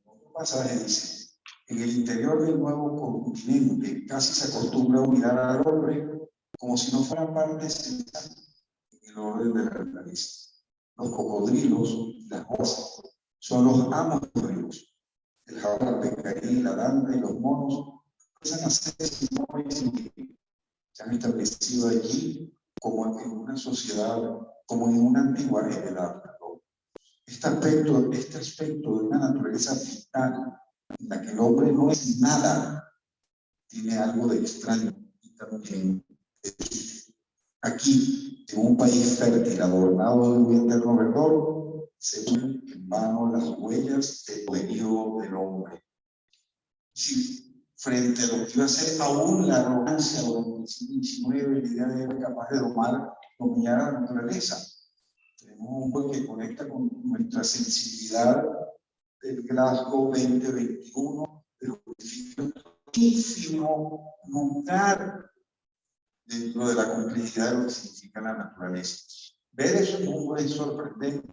Otro pasaje dice, en el interior del nuevo continente casi se acostumbra a mirar al hombre como si no fuera parte esencial en el orden de la naturaleza. Los cocodrilos y las olas son los amos de Dios. El jabalí, la pecarí, la danta y los monos empiezan a ser sinónimos. Se han establecido allí como en una sociedad, como en una antigua edad. Este aspecto de una naturaleza vital, en la que el hombre no es nada, tiene algo de extraño y también de difícil. Aquí, en un país fértil, adornado de un eterno verdor, se unen en vano las huellas del poderío del hombre. Sí, frente a lo que iba a ser aún la arrogancia del siglo XIX, la idea de ser capaz de dominar a la naturaleza. Tenemos un juego que conecta con nuestra sensibilidad del Glasgow 2021, pero ínfimo lugar dentro de la complejidad de lo que significa la naturaleza. Ver eso en un es sorprendente,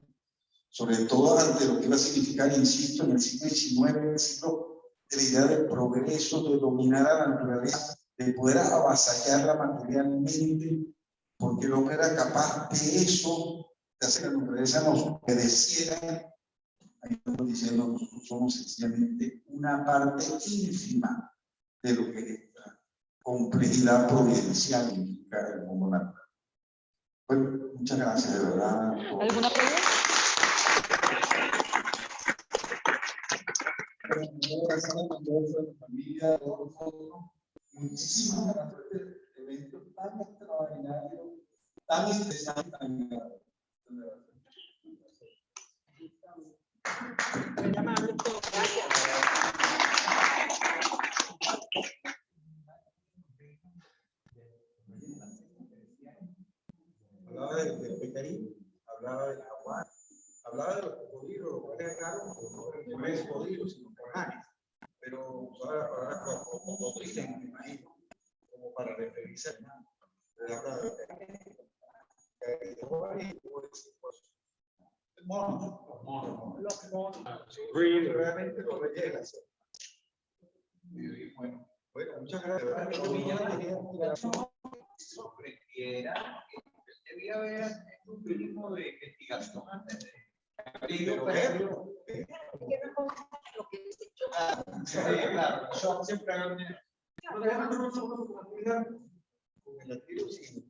sobre todo ante lo que iba a significar, insisto, en el siglo XIX, el siglo de la idea del progreso, de dominar a la naturaleza, de poder avasallarla materialmente, porque el hombre era capaz de eso, de hacer que la naturaleza nos obedeciera. Ahí estamos diciendo, nosotros somos sencillamente una parte ínfima de lo que es la complejidad providencial implica el mundo natural. Bueno, muchas gracias, de verdad. ¿Alguna pregunta? Gracias a todos, a la familia, a todos nosotros. Muchísimas gracias por este evento tan extraordinario, tan interesante, tan agradable. Hablaba del pecarí, hablaba del jaguar, hablaba de los cocodrilos, lo cual es raro, no es cocodrilos, sino corajes. Pero ahora como cocodrilos, me imagino, como para referirse a Realmente no me llega. Y bueno, muchas gracias. Sorprendiera que debía haber un mínimo de investigación antes de. Sí, claro, yo siempre hago Con el tiro, sí.